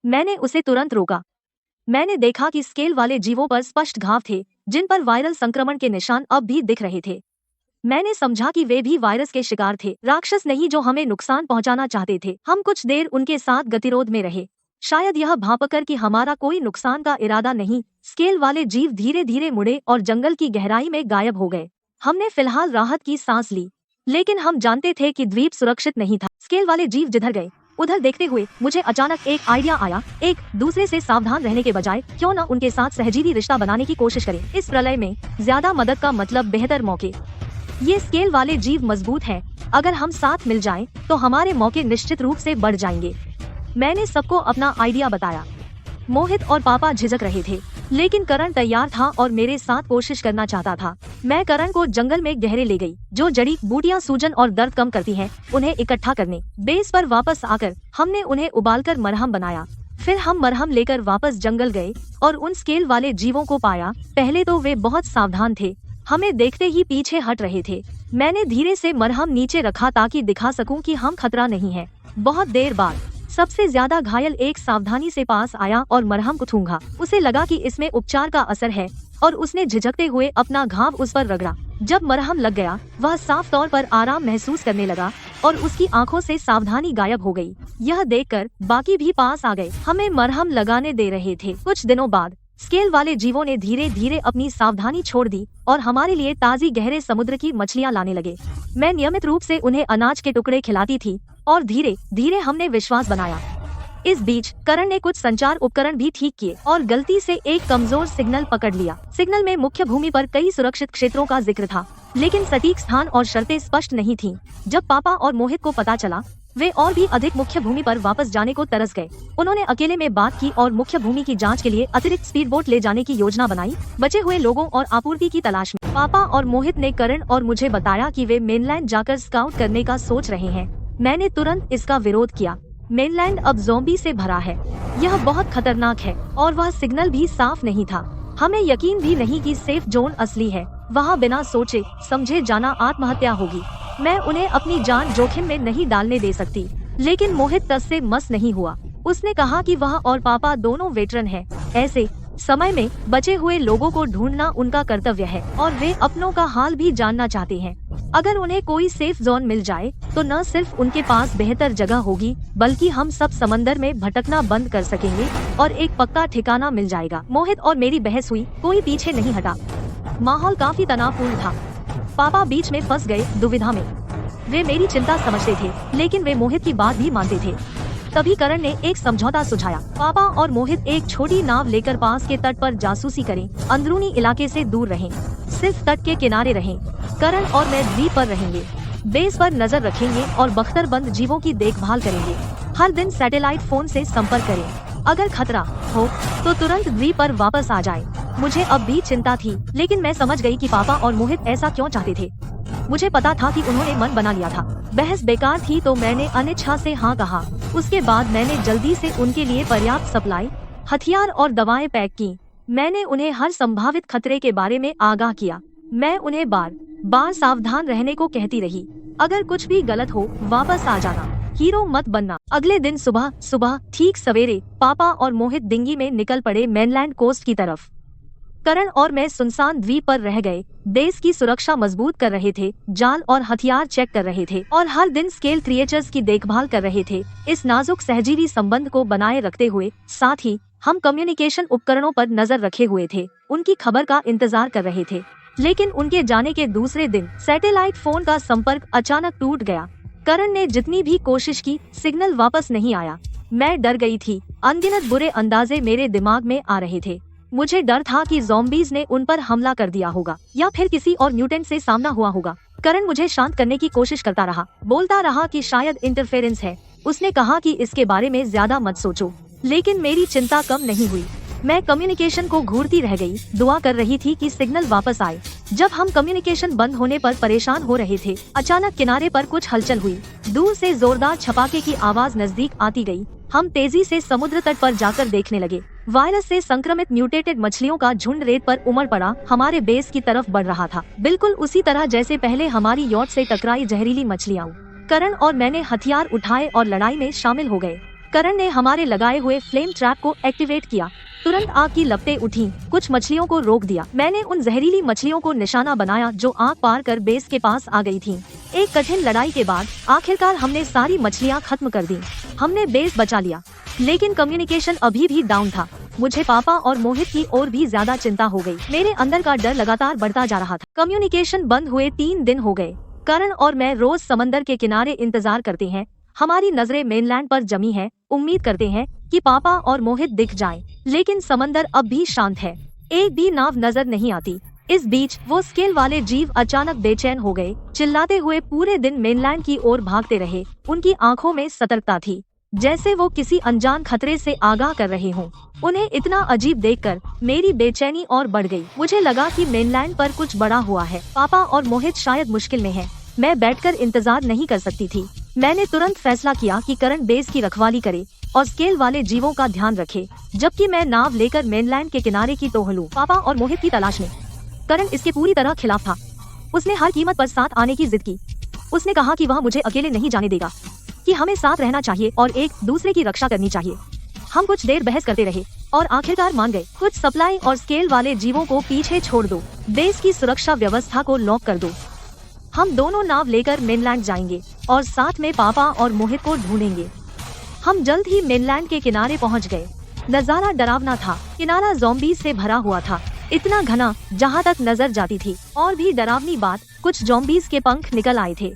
S1: मैंने उसे तुरंत रोका। मैंने देखा कि स्केल वाले जीवों पर स्पष्ट घाव थे, जिन पर वायरल संक्रमण के निशान अब भी दिख रहे थे। मैंने समझा कि वे भी वायरस के शिकार थे, राक्षस नहीं जो हमें नुकसान पहुंचाना चाहते थे। हम कुछ देर उनके साथ गतिरोध में रहे, शायद यह भांपकर कि हमारा कोई नुकसान का इरादा नहीं। स्केल वाले जीव धीरे धीरे मुड़े और जंगल की गहराई में गायब हो गए। हमने फिलहाल राहत की सांस ली, लेकिन हम जानते थे कि द्वीप सुरक्षित नहीं था। स्केल वाले जीव जिधर गए उधर देखते हुए मुझे अचानक एक आइडिया आया। एक दूसरे से सावधान रहने के बजाय क्यों न उनके साथ सहजीवी रिश्ता बनाने की कोशिश करें। इस प्रलय में ज्यादा मदद का मतलब बेहतर मौके। ये स्केल वाले जीव मजबूत हैं, अगर हम साथ मिल जाएं, तो हमारे मौके निश्चित रूप से बढ़ जाएंगे। मैंने सबको अपना आइडिया बताया। मोहित और पापा झिझक रहे थे, लेकिन करण तैयार था और मेरे साथ कोशिश करना चाहता था। मैं करण को जंगल में गहरे ले गई। जो जड़ी बूटियां सूजन और दर्द कम करती हैं, उन्हें इकट्ठा करने। बेस पर वापस आकर हमने उन्हें उबालकर मरहम बनाया। फिर हम मरहम लेकर वापस जंगल गए और उन स्केल वाले जीवों को पाया। पहले तो वे बहुत सावधान थे, हमें देखते ही पीछे हट रहे थे। मैंने धीरे से मरहम नीचे रखा ताकि दिखा सकूं कि हम खतरा नहीं है। बहुत देर बाद सबसे ज्यादा घायल एक सावधानी से पास आया और मरहम को थूंगा। उसे लगा कि इसमें उपचार का असर है और उसने झिझकते हुए अपना घाव उस पर रगड़ा। जब मरहम लग गया, वह साफ तौर पर आराम महसूस करने लगा और उसकी आंखों से सावधानी गायब हो गई। यह देखकर बाकी भी पास आ गए, हमें मरहम लगाने दे रहे थे। कुछ दिनों बाद स्केल वाले जीवों ने धीरे धीरे अपनी सावधानी छोड़ दी और हमारे लिए ताजी गहरे समुद्र की मछलियां लाने लगे। मैं नियमित रूप से उन्हें अनाज के टुकड़े खिलाती थी और धीरे धीरे हमने विश्वास बनाया। इस बीच करण ने कुछ संचार उपकरण भी ठीक किए और गलती से एक कमजोर सिग्नल पकड़ लिया। सिग्नल में मुख्य भूमि पर कई सुरक्षित क्षेत्रों का जिक्र था, लेकिन सटीक स्थान और शर्तें स्पष्ट नहीं थीं। जब पापा और मोहित को पता चला, वे और भी अधिक मुख्य भूमि पर वापस जाने को तरस गए। उन्होंने अकेले में बात की और मुख्य भूमि की जांच के लिए अतिरिक्त स्पीड बोट ले जाने की योजना बनाई, बचे हुए लोगों और आपूर्ति की तलाश में। पापा और मोहित ने करण और मुझे बताया कि वे मेनलैंड जाकर स्काउट करने का सोच रहे हैं। मैंने तुरंत इसका विरोध किया। मेनलैंड अब ज़ॉम्बी से भरा है, यह बहुत खतरनाक है और वह सिग्नल भी साफ नहीं था। हमें यकीन भी नहीं कि सेफ जोन असली है। वहाँ बिना सोचे समझे जाना आत्महत्या होगी। मैं उन्हें अपनी जान जोखिम में नहीं डालने दे सकती। लेकिन मोहित तस से मस नहीं हुआ। उसने कहा कि वह और पापा दोनों वेटरन हैं। ऐसे समय में बचे हुए लोगों को ढूंढना उनका कर्तव्य है और वे अपनों का हाल भी जानना चाहते हैं। अगर उन्हें कोई सेफ जोन मिल जाए तो न सिर्फ उनके पास बेहतर जगह होगी, बल्कि हम सब समंदर में भटकना बंद कर सकेंगे और एक पक्का ठिकाना मिल जाएगा। मोहित और मेरी बहस हुई, कोई पीछे नहीं हटा। माहौल काफी तनावपूर्ण था। पापा बीच में फंस गए, दुविधा में। वे मेरी चिंता समझते थे, लेकिन वे मोहित की बात भी मानते थे। तभी करण ने एक समझौता सुझाया। पापा और मोहित एक छोटी नाव लेकर पास के तट पर जासूसी करें, अंदरूनी इलाके से दूर रहें, सिर्फ तट के किनारे रहें। करण और मैं द्वीप पर रहेंगे, बेस पर नजर रखेंगे और बख्तरबंद जीवों की देखभाल करेंगे। हर दिन सैटेलाइट फोन से संपर्क करें। अगर खतरा हो तो तुरंत द्वीप पर वापस आ जाएं। मुझे अब भी चिंता थी, लेकिन मैं समझ गई कि पापा और मोहित ऐसा क्यों चाहते थे। मुझे पता था कि उन्होंने मन बना लिया था। बहस बेकार थी तो मैंने अनिच्छा से हाँ कहा। उसके बाद मैंने जल्दी से उनके लिए पर्याप्त सप्लाई, हथियार और दवाएं पैक की। मैंने उन्हें हर संभावित खतरे के बारे में आगाह किया। मैं उन्हें बार बार सावधान रहने को कहती रही। अगर कुछ भी गलत हो वापस आ जाना, हीरो मत बनना। अगले दिन सुबह ठीक सवेरे पापा और मोहित डिंगी में निकल पड़े मेनलैंड कोस्ट की तरफ। करण और मैं सुनसान द्वीप पर रह गए। देश की सुरक्षा मजबूत कर रहे थे, जाल और हथियार चेक कर रहे थे और हर दिन स्केल क्रिएचर्स की देखभाल कर रहे थे। इस नाजुक सहजीवी संबंध को बनाए रखते हुए साथ ही हम कम्युनिकेशन उपकरणों पर नजर रखे हुए थे, उनकी खबर का इंतजार कर रहे थे। लेकिन उनके जाने के दूसरे दिन सैटेलाइट फोन का संपर्क अचानक टूट गया। करण ने जितनी भी कोशिश की, सिग्नल वापस नहीं आया। मैं डर गई थी। अनगिनत बुरे अंदाजे मेरे दिमाग में आ रहे थे। मुझे डर था कि ज़ॉम्बीज ने उन पर हमला कर दिया होगा या फिर किसी और म्यूटेंट से सामना हुआ होगा। करण मुझे शांत करने की कोशिश करता रहा, बोलता रहा कि शायद इंटरफेरेंस है। उसने कहा कि इसके बारे में ज्यादा मत सोचो, लेकिन मेरी चिंता कम नहीं हुई। मैं कम्युनिकेशन को घूरती रह गई, दुआ कर रही थी कि सिग्नल वापस आए। जब हम कम्युनिकेशन बंद होने पर परेशान हो रहे थे, अचानक किनारे पर कुछ हलचल हुई। दूर से जोरदार छपाके की आवाज नजदीक आती गई। हम तेजी से समुद्र तट पर जाकर देखने लगे। वायरस से संक्रमित म्यूटेटेड मछलियों का झुंड रेत पर उमड़ पड़ा, हमारे बेस की तरफ बढ़ रहा था, बिल्कुल उसी तरह जैसे पहले हमारी यॉट से टकराई जहरीली मछलियाँ। करण और मैंने हथियार उठाए और लड़ाई में शामिल हो गए। करण ने हमारे लगाए हुए फ्लेम ट्रैप को एक्टिवेट किया। तुरंत आग की लपटें उठी, कुछ मछलियों को रोक दिया। मैंने उन जहरीली मछलियों को निशाना बनाया जो आग पार कर बेस के पास आ गई थीं। एक कठिन लड़ाई के बाद आखिरकार हमने सारी मछलियां खत्म कर दी। हमने बेस बचा लिया, लेकिन कम्युनिकेशन अभी भी डाउन था। मुझे पापा और मोहित की और भी ज्यादा चिंता हो गई। मेरे अंदर का डर लगातार बढ़ता जा रहा था। कम्युनिकेशन बंद हुए 3 दिन हो गए। करण और मैं रोज समंदर के किनारे इंतजार करते हैं। हमारी नजरें मेनलैंड पर जमी है, उम्मीद करते हैं कि पापा और मोहित दिख जाएं। लेकिन समंदर अब भी शांत है, एक भी नाव नजर नहीं आती। इस बीच वो स्केल वाले जीव अचानक बेचैन हो गए, चिल्लाते हुए पूरे दिन मेनलैंड की ओर भागते रहे। उनकी आंखों में सतर्कता थी, जैसे वो किसी अनजान खतरे से आगाह कर रहे हों। उन्हें इतना अजीब देखकर मेरी बेचैनी और बढ़ गई। मुझे लगा कि मेनलैंड पर कुछ बड़ा हुआ है। पापा और मोहित शायद मुश्किल में हैं। मैं बैठकर इंतजार नहीं कर सकती थी। मैंने तुरंत फैसला किया कि करण बेस की रखवाली करे और स्केल वाले जीवों का ध्यान रखे, जबकि मैं नाव लेकर मेनलैंड के किनारे की टोह लूं। पापा और मोहित की तलाश में। करण इसके पूरी तरह खिलाफ था। उसने हर कीमत पर साथ आने की जिद की। उसने कहा कि वह मुझे अकेले नहीं जाने देगा, कि हमें साथ रहना चाहिए और एक दूसरे की रक्षा करनी चाहिए। हम कुछ देर बहस करते रहे और आखिरकार मान गए। कुछ सप्लाई और स्केल वाले जीवों को पीछे छोड़ दो, बेस की सुरक्षा व्यवस्था को लॉक कर दो। हम दोनों नाव लेकर मेनलैंड जाएंगे और साथ में पापा और मोहित को ढूंढेंगे। हम जल्द ही मेनलैंड के किनारे पहुंच गए। नजारा डरावना था। किनारा ज़ॉम्बीज से भरा हुआ था, इतना घना जहां तक नजर जाती थी। और भी डरावनी बात, कुछ ज़ॉम्बीज के पंख निकल आए थे।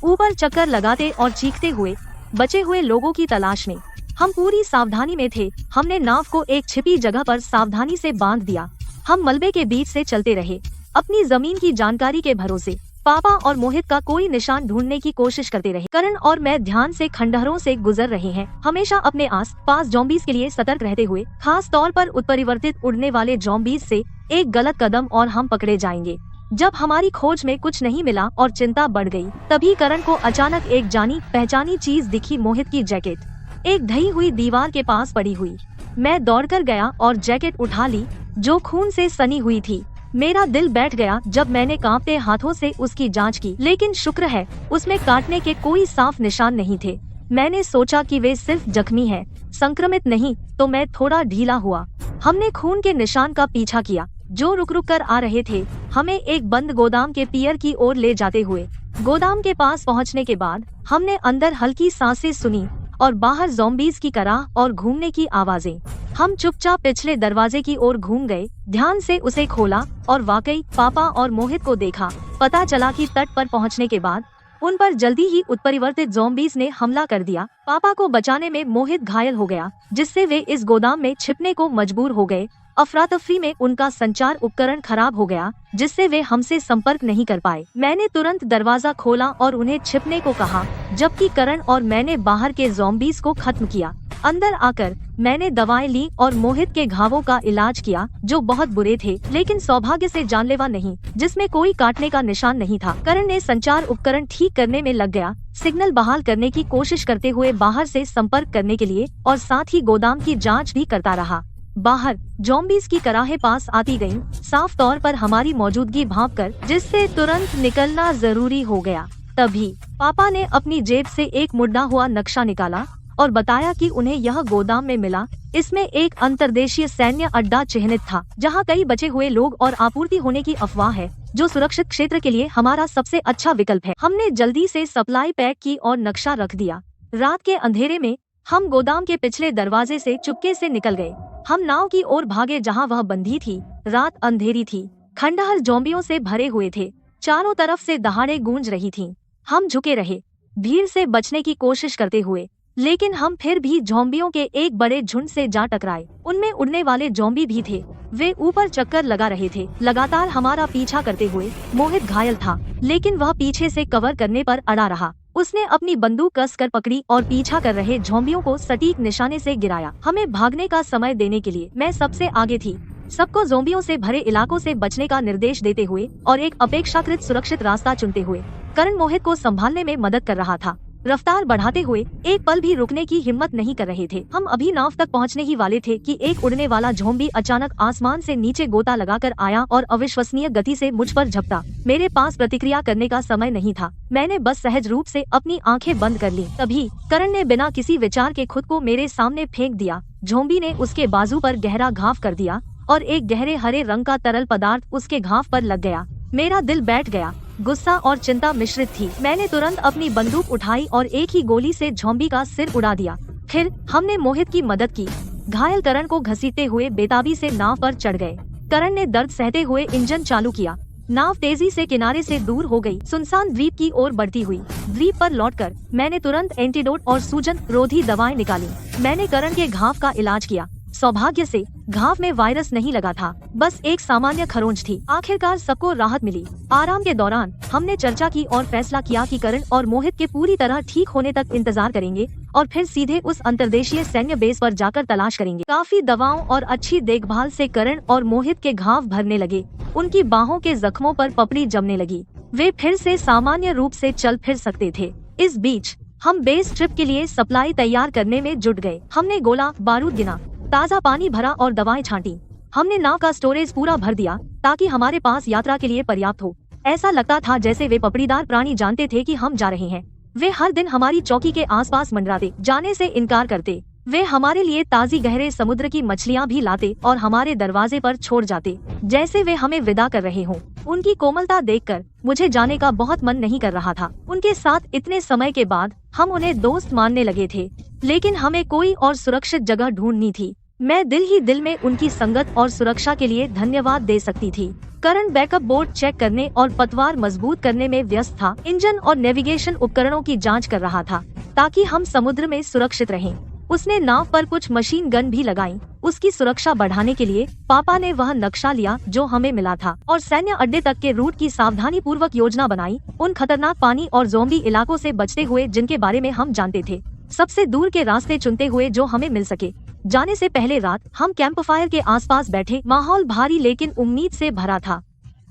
S1: ऊपर चक्कर लगाते और चीखते हुए बचे हुए लोगों की तलाश में। हम पूरी सावधानी में थे। हमने नाव को एक छिपी जगह पर सावधानी से बांध दिया। हम मलबे के बीच से चलते रहे, अपनी जमीन की जानकारी के भरोसे। पापा और मोहित का कोई निशान ढूंढने की कोशिश करते रहे। करण और मैं ध्यान से खंडहरों से गुजर रहे हैं, हमेशा अपने आस पास ज़ॉम्बीज़ के लिए सतर्क रहते हुए, खास तौर पर उत्परिवर्तित उड़ने वाले ज़ॉम्बीज़ से। एक गलत कदम और हम पकड़े जाएंगे। जब हमारी खोज में कुछ नहीं मिला और चिंता बढ़ गई, तभी करण को अचानक एक जानी पहचानी चीज दिखी। मोहित की जैकेट एक ढही हुई दीवार के पास पड़ी हुई। मैं दौड़कर गया और जैकेट उठा ली, जो खून से सनी हुई थी। मेरा दिल बैठ गया जब मैंने कांपते हाथों से उसकी जांच की, लेकिन शुक्र है उसमें काटने के कोई साफ निशान नहीं थे। मैंने सोचा कि वे सिर्फ जख्मी है, संक्रमित नहीं, तो मैं थोड़ा ढीला हुआ। हमने खून के निशान का पीछा किया जो रुक रुक कर आ रहे थे, हमें एक बंद गोदाम के पियर की ओर ले जाते हुए। गोदाम के पास पहुंचने के बाद हमने अंदर हल्की सांसें सुनी और बाहर ज़ॉम्बीज़ की कराह और घूमने की आवाजें। हम चुपचाप पिछले दरवाजे की ओर घूम गए, ध्यान से उसे खोला और वाकई पापा और मोहित को देखा। पता चला कि तट पर पहुंचने के बाद उन पर जल्दी ही उत्परिवर्तित ज़ॉम्बीज़ ने हमला कर दिया। पापा को बचाने में मोहित घायल हो गया, जिससे वे इस गोदाम में छिपने को मजबूर हो गए। अफरा तफरी में उनका संचार उपकरण खराब हो गया, जिससे वे हमसे संपर्क नहीं कर पाए। मैंने तुरंत दरवाजा खोला और उन्हें छिपने को कहा, जबकि करण और मैंने बाहर के ज़ॉम्बीज़ को खत्म किया। अंदर आकर मैंने दवाएं ली और मोहित के घावों का इलाज किया, जो बहुत बुरे थे, लेकिन सौभाग्य से जानलेवा नहीं, जिसमें कोई काटने का निशान नहीं था। करण ने संचार उपकरण ठीक करने में लग गया, सिग्नल बहाल करने की कोशिश करते हुए बाहर से संपर्क करने के लिए, और साथ ही गोदाम की जांच भी करता रहा। बाहर ज़ॉम्बीज़ की कराहें पास आती गईं, साफ तौर पर हमारी मौजूदगी भांपकर, जिससे तुरंत निकलना जरूरी हो गया। तभी पापा ने अपनी जेब से एक मुड़ा हुआ नक्शा निकाला और बताया कि उन्हें यह गोदाम में मिला। इसमें एक अंतर्देशीय सैन्य अड्डा चिह्नित था, जहां कई बचे हुए लोग और आपूर्ति होने की अफवाह है, जो सुरक्षित क्षेत्र के लिए हमारा सबसे अच्छा विकल्प है। हमने जल्दी से सप्लाई पैक की और नक्शा रख दिया। रात के अंधेरे में हम गोदाम के पिछले दरवाजे से चुपके से निकल गए। हम नाव की ओर भागे जहां वह बंधी थी। रात अंधेरी थी, खंडहर ज़ॉम्बियों से भरे हुए थे, चारों तरफ से दहाड़े गूंज रही थीं। हम झुके रहे, भीड़ से बचने की कोशिश करते हुए, लेकिन हम फिर भी ज़ॉम्बियों के एक बड़े झुंड से जा टकराए। उनमें उड़ने वाले ज़ॉम्बी भी थे, वे ऊपर चक्कर लगा रहे थे, लगातार हमारा पीछा करते हुए। मोहित घायल था, लेकिन वह पीछे से कवर करने पर अड़ा रहा। उसने अपनी बंदूक कसकर पकड़ी और पीछा कर रहे ज़ॉम्बियों को सटीक निशाने से गिराया। हमें भागने का समय देने के लिए मैं सबसे आगे थी, सबको ज़ॉम्बियों से भरे इलाकों से बचने का निर्देश देते हुए और एक अपेक्षाकृत सुरक्षित रास्ता चुनते हुए। करण मोहित को संभालने में मदद कर रहा था, रफ्तार बढ़ाते हुए, एक पल भी रुकने की हिम्मत नहीं कर रहे थे। हम अभी नाव तक पहुंचने ही वाले थे कि एक उड़ने वाला ज़ॉम्बी अचानक आसमान से नीचे गोता लगाकर आया और अविश्वसनीय गति से मुझ पर झपटा। मेरे पास प्रतिक्रिया करने का समय नहीं था, मैंने बस सहज रूप से अपनी आंखें बंद कर ली। तभी करण ने बिना किसी विचार के खुद को मेरे सामने फेंक दिया। ज़ॉम्बी ने उसके बाजू पर गहरा घाव कर दिया और एक गहरे हरे रंग का तरल पदार्थ उसके घाव पर लग गया। मेरा दिल बैठ गया, गुस्सा और चिंता मिश्रित थी। मैंने तुरंत अपनी बंदूक उठाई और एक ही गोली से ज़ॉम्बी का सिर उड़ा दिया। फिर हमने मोहित की मदद की। घायल करण को घसीटते हुए बेताबी से नाव पर चढ़ गए। करण ने दर्द सहते हुए इंजन चालू किया। नाव तेजी से किनारे से दूर हो गई, सुनसान द्वीप की ओर बढ़ती हुई। द्वीप पर लौटकर मैंने तुरंत एंटीडोट और सूजन रोधी दवाएं निकाली। मैंने करण के घाव का इलाज किया। सौभाग्य से घाव में वायरस नहीं लगा था, बस एक सामान्य खरोंच थी। आखिरकार सबको राहत मिली। आराम के दौरान हमने चर्चा की और फैसला किया कि करण और मोहित के पूरी तरह ठीक होने तक इंतजार करेंगे और फिर सीधे उस अंतर्देशीय सैन्य बेस पर जाकर तलाश करेंगे। काफी दवाओं और अच्छी देखभाल से करण और मोहित के घाव भरने लगे। उनकी बाहों के जख्मों पर पपड़ी जमने लगी। वे फिर से सामान्य रूप से चल फिर सकते थे। इस बीच हम बेस ट्रिप के लिए सप्लाई तैयार करने में जुट गए। हमने गोला बारूद गिना, ताज़ा पानी भरा और दवाएं छांटी। हमने नाव का स्टोरेज पूरा भर दिया ताकि हमारे पास यात्रा के लिए पर्याप्त हो। ऐसा लगता था जैसे वे पपड़ीदार प्राणी जानते थे कि हम जा रहे हैं। वे हर दिन हमारी चौकी के आसपास मंडराते, जाने से इनकार करते। वे हमारे लिए ताज़ी गहरे समुद्र की मछलियाँ भी लाते और हमारे दरवाजे पर छोड़ जाते, जैसे वे हमें विदा कर रहे हों। उनकी कोमलता देखकर मुझे जाने का बहुत मन नहीं कर रहा था। उनके साथ इतने समय के बाद हम उन्हें दोस्त मानने लगे थे, लेकिन हमें कोई और सुरक्षित जगह ढूंढनी थी। मैं दिल ही दिल में उनकी संगत और सुरक्षा के लिए धन्यवाद दे सकती थी। करण बैकअप बोर्ड चेक करने और पतवार मजबूत करने में व्यस्त था। इंजन और नेविगेशन उपकरणों की जांच कर रहा था ताकि हम समुद्र में सुरक्षित रहें। उसने नाव पर कुछ मशीन गन भी लगाई। उसकी सुरक्षा बढ़ाने के लिए पापा ने वह नक्शा लिया जो हमें मिला था और सैन्य अड्डे तक के रूट की सावधानी पूर्वक योजना बनाई, उन खतरनाक पानी और ज़ोंबी इलाकों से बचते हुए जिनके बारे में हम जानते थे। सबसे दूर के रास्ते चुनते हुए जो हमें मिल सके। जाने से पहले रात हम कैंप फायर के आसपास बैठे। माहौल भारी लेकिन उम्मीद से भरा था।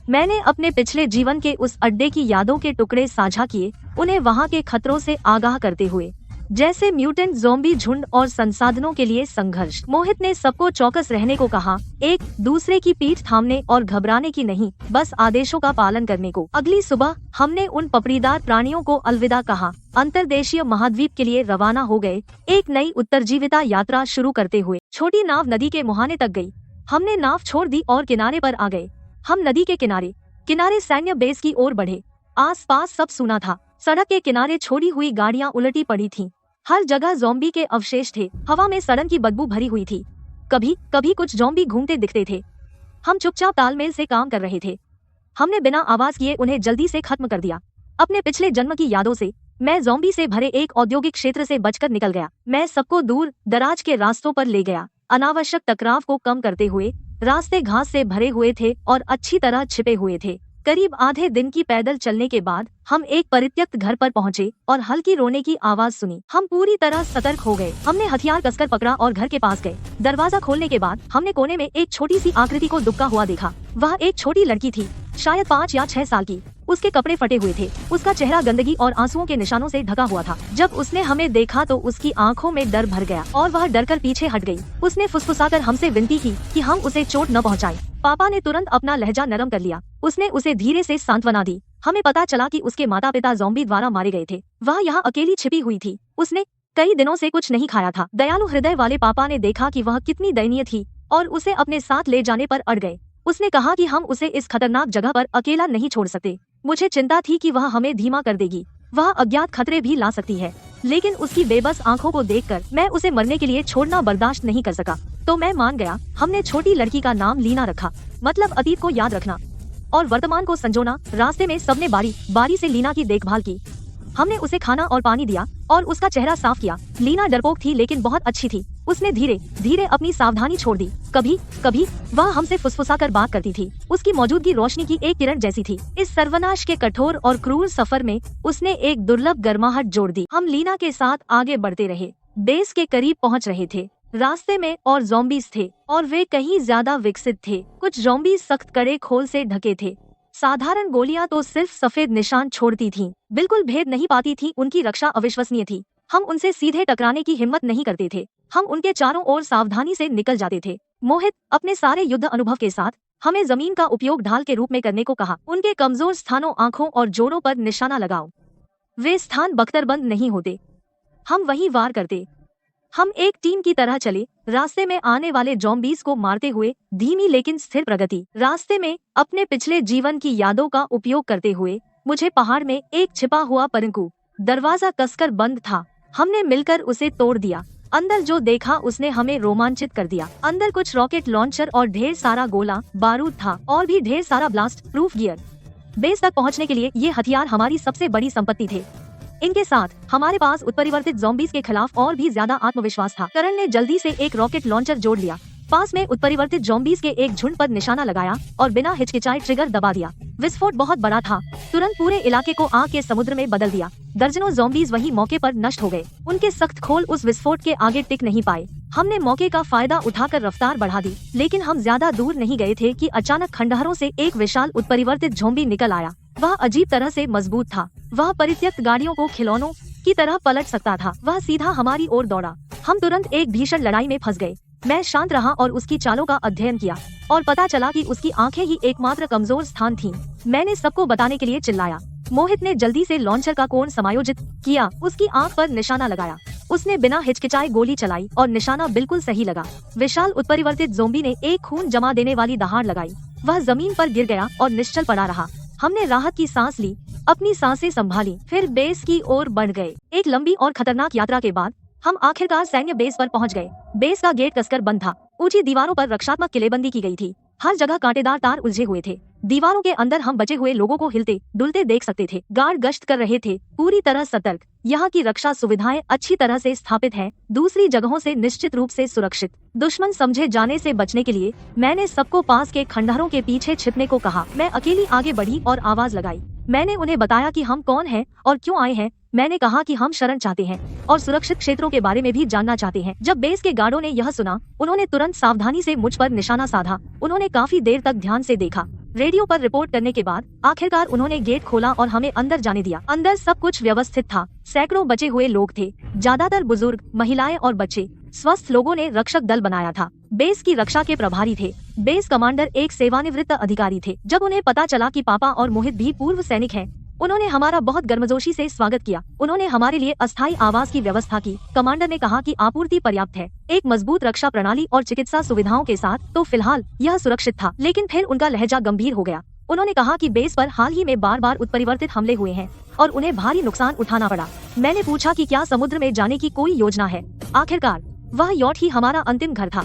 S1: मैंने अपने पिछले जीवन के उस अड्डे की यादों के टुकड़े साझा किए, उन्हें वहाँ के खतरों से आगाह करते हुए, जैसे म्यूटेंट, ज़ोंबी झुंड और संसाधनों के लिए संघर्ष। मोहित ने सबको चौकस रहने को कहा, एक दूसरे की पीठ थामने और घबराने की नहीं, बस आदेशों का पालन करने को। अगली सुबह हमने उन पपड़ीदार प्राणियों को अलविदा कहा, अंतर्देशीय महाद्वीप के लिए रवाना हो गए, एक नई उत्तरजीविता यात्रा शुरू करते हुए। छोटी नाव नदी के मुहाने तक गई। हमने नाव छोड़ दी और किनारे पर आ गए। हम नदी के किनारे सैन्य बेस की ओर बढ़े। आसपास सब सूना था। सड़क के किनारे छोड़ी हुई गाड़ियां उलटी पड़ी थीं। हर जगह ज़ोंबी के अवशेष थे। हवा में सड़न की बदबू भरी हुई थी। कभी कभी कुछ ज़ोंबी घूमते दिखते थे। हम चुपचाप तालमेल से काम कर रहे थे। हमने बिना आवाज किए उन्हें जल्दी से खत्म कर दिया। अपने पिछले जन्म की यादों से मैं ज़ोंबी से भरे एक औद्योगिक क्षेत्र से बचकर निकल गया। मैं सबको दूर दराज के रास्तों पर ले गया, अनावश्यक टकराव को कम करते हुए। रास्ते घास से भरे हुए थे और अच्छी तरह छिपे हुए थे। करीब आधे दिन की पैदल चलने के बाद हम एक परित्यक्त घर पर पहुंचे और हल्की रोने की आवाज सुनी। हम पूरी तरह सतर्क हो गए। हमने हथियार कसकर पकड़ा और घर के पास गए। दरवाजा खोलने के बाद हमने कोने में एक छोटी सी आकृति को दुबका हुआ देखा। वह एक छोटी लड़की थी, शायद 5 या 6 साल की। उसके कपड़े फटे हुए थे। उसका चेहरा गंदगी और आंसुओं के निशानों से ढका हुआ था। जब उसने हमें देखा तो उसकी आंखों में डर भर गया और वह डरकर पीछे हट गई। उसने फुसफुसाकर हमसे विनती की कि हम उसे चोट न पहुंचाएं। पापा ने तुरंत अपना लहजा नरम कर लिया। उसने उसे धीरे से सांत्वना दी। हमें पता चला कि उसके माता पिता ज़ोंबी द्वारा मारे गए थे। वह यहाँ अकेली छिपी हुई थी। उसने कई दिनों से कुछ नहीं खाया था। दयालु हृदय वाले पापा ने देखा कि वह कितनी दयनीय थी और उसे अपने साथ ले जाने पर अड़ गए। उसने कहा कि हम उसे इस खतरनाक जगह पर अकेला नहीं छोड़ सकते। मुझे चिंता थी कि वह हमें धीमा कर देगी। वह अज्ञात खतरे भी ला सकती है, लेकिन उसकी बेबस आंखों को देखकर मैं उसे मरने के लिए छोड़ना बर्दाश्त नहीं कर सका। तो मैं मान गया। हमने छोटी लड़की का नाम लीना रखा, मतलब अतीत को याद रखना और वर्तमान को संजोना। रास्ते में सबने बारी बारी से लीना की देखभाल की। हमने उसे खाना और पानी दिया और उसका चेहरा साफ किया। लीना डरपोक थी लेकिन बहुत अच्छी थी। उसने धीरे धीरे अपनी सावधानी छोड़ दी। कभी कभी वह हमसे फुसफुसाकर बात करती थी। उसकी मौजूदगी रोशनी की एक किरण जैसी थी। इस सर्वनाश के कठोर और क्रूर सफर में उसने एक दुर्लभ गर्माहट जोड़ दी। हम लीना के साथ आगे बढ़ते रहे। बेस के करीब पहुंच रहे थे। रास्ते में और ज़ोंबीज थे और वे कहीं ज्यादा विकसित थे। कुछ ज़ोंबीज सख्त कड़े खोल से ढके थे। साधारण गोलियां तो सिर्फ सफेद निशान छोड़ती थीं, बिल्कुल भेद नहीं पाती थीं। उनकी रक्षा अविश्वसनीय थी। हम उनसे सीधे टकराने की हिम्मत नहीं करते थे। हम उनके चारों ओर सावधानी से निकल जाते थे। मोहित अपने सारे युद्ध अनुभव के साथ हमें जमीन का उपयोग ढाल के रूप में करने को कहा। उनके कमजोर स्थानों, आंखों और जोड़ों पर निशाना लगाओ। वे स्थान बख्तरबंद नहीं होते, हम वहीं वार करते। हम एक टीम की तरह चले, रास्ते में आने वाले ज़ोंबीज को मारते हुए, धीमी लेकिन स्थिर प्रगति। रास्ते में अपने पिछले जीवन की यादों का उपयोग करते हुए मुझे पहाड़ में एक छिपा हुआ परंकु दरवाजा कसकर बंद था। हमने मिलकर उसे तोड़ दिया। अंदर जो देखा उसने हमें रोमांचित कर दिया। अंदर कुछ रॉकेट लॉन्चर और ढेर सारा गोला बारूद था और भी ढेर सारा ब्लास्ट प्रूफ गियर। बेस तक पहुंचने के लिए ये हथियार हमारी सबसे बड़ी संपत्ति थे। इनके साथ हमारे पास उत्परिवर्तित ज़ोंबीज के खिलाफ और भी ज्यादा आत्मविश्वास था। करण ने जल्दी से एक रॉकेट लॉन्चर जोड़ लिया, पास में उत्परिवर्तित ज़ोंबीज के एक झुंड पर निशाना लगाया और बिना हिचकिचाए ट्रिगर दबा दिया। विस्फोट बहुत बड़ा था, तुरंत पूरे इलाके को आग के समुद्र में बदल दिया। दर्जनों ज़ोंबीज वही मौके पर नष्ट हो गए। उनके सख्त खोल उस विस्फोट के आगे टिक नहीं पाए। हमने मौके का फायदा उठाकर रफ्तार बढ़ा दी, लेकिन हम ज्यादा दूर नहीं गए थे कि अचानक खंडहरों से एक विशाल उत्परिवर्तित ज़ोंबी निकल आया। वह अजीब तरह से मजबूत था। वह परित्यक्त गाड़ियों को खिलौनों की तरह पलट सकता था। वह सीधा हमारी ओर दौड़ा। हम तुरंत एक भीषण लड़ाई में फंस गए। मैं शांत रहा और उसकी चालों का अध्ययन किया और पता चला कि उसकी आंखें ही एकमात्र कमजोर स्थान थीं। मैंने सबको बताने के लिए चिल्लाया। मोहित ने जल्दी से लॉन्चर का कोण समायोजित किया, उसकी आंख पर निशाना लगाया। उसने बिना हिचकिचाए गोली चलाई और निशाना बिल्कुल सही लगा। विशाल उत्परिवर्तित ज़ोंबी ने एक खून जमा देने वाली दहाड़ लगाई। वह जमीन पर गिर गया और निश्चल पड़ा रहा। हमने राहत की सांस ली, अपनी सांसें संभाली, फिर बेस की ओर बढ़ गए। एक लंबी और खतरनाक यात्रा के बाद हम आखिरकार सैन्य बेस पर पहुंच गए। बेस का गेट कसकर बंद था। ऊंची दीवारों पर रक्षात्मक किलेबंदी की गई थी। हर जगह कांटेदार तार उलझे हुए थे। दीवारों के अंदर हम बचे हुए लोगों को हिलते डुलते देख सकते थे। गार्ड गश्त कर रहे थे, पूरी तरह सतर्क। यहाँ की रक्षा सुविधाएं अच्छी तरह से स्थापित हैं, दूसरी जगहों से निश्चित रूप से सुरक्षित। दुश्मन समझे जाने से बचने के लिए मैंने सबको पास के खंडहरों के पीछे छिपने को कहा। मैं अकेली आगे बढ़ी और आवाज लगाई। मैंने उन्हें बताया कि हम कौन हैं और क्यों आए हैं। मैंने कहा कि हम शरण चाहते हैं और सुरक्षित क्षेत्रों के बारे में भी जानना चाहते हैं। जब बेस के गार्डों ने यह सुना, उन्होंने तुरंत सावधानी से मुझ पर निशाना साधा। उन्होंने काफी देर तक ध्यान से देखा। रेडियो पर रिपोर्ट करने के बाद आखिरकार उन्होंने गेट खोला और हमें अंदर जाने दिया। अंदर सब कुछ व्यवस्थित था। सैकड़ों बचे हुए लोग थे, ज्यादातर बुजुर्ग, महिलाएं और बच्चे। स्वस्थ लोगों ने रक्षक दल बनाया था। बेस की रक्षा के प्रभारी थे। बेस कमांडर एक सेवानिवृत्त अधिकारी थे। जब उन्हें पता चला कि पापा और मोहित भी पूर्व सैनिक हैं, उन्होंने हमारा बहुत गर्मजोशी से स्वागत किया। उन्होंने हमारे लिए अस्थायी आवास की व्यवस्था की। कमांडर ने कहा कि आपूर्ति पर्याप्त है, एक मजबूत रक्षा प्रणाली और चिकित्सा सुविधाओं के साथ तो फिलहाल यह सुरक्षित था। लेकिन फिर उनका लहजा गंभीर हो गया। उन्होंने कहा कि बेस पर हाल ही में बार बार उत्परिवर्तित हमले हुए हैं और उन्हें भारी नुकसान उठाना पड़ा। मैंने पूछा कि क्या समुद्र में जाने की कोई योजना है। आखिरकार वह यॉट ही हमारा अंतिम घर था।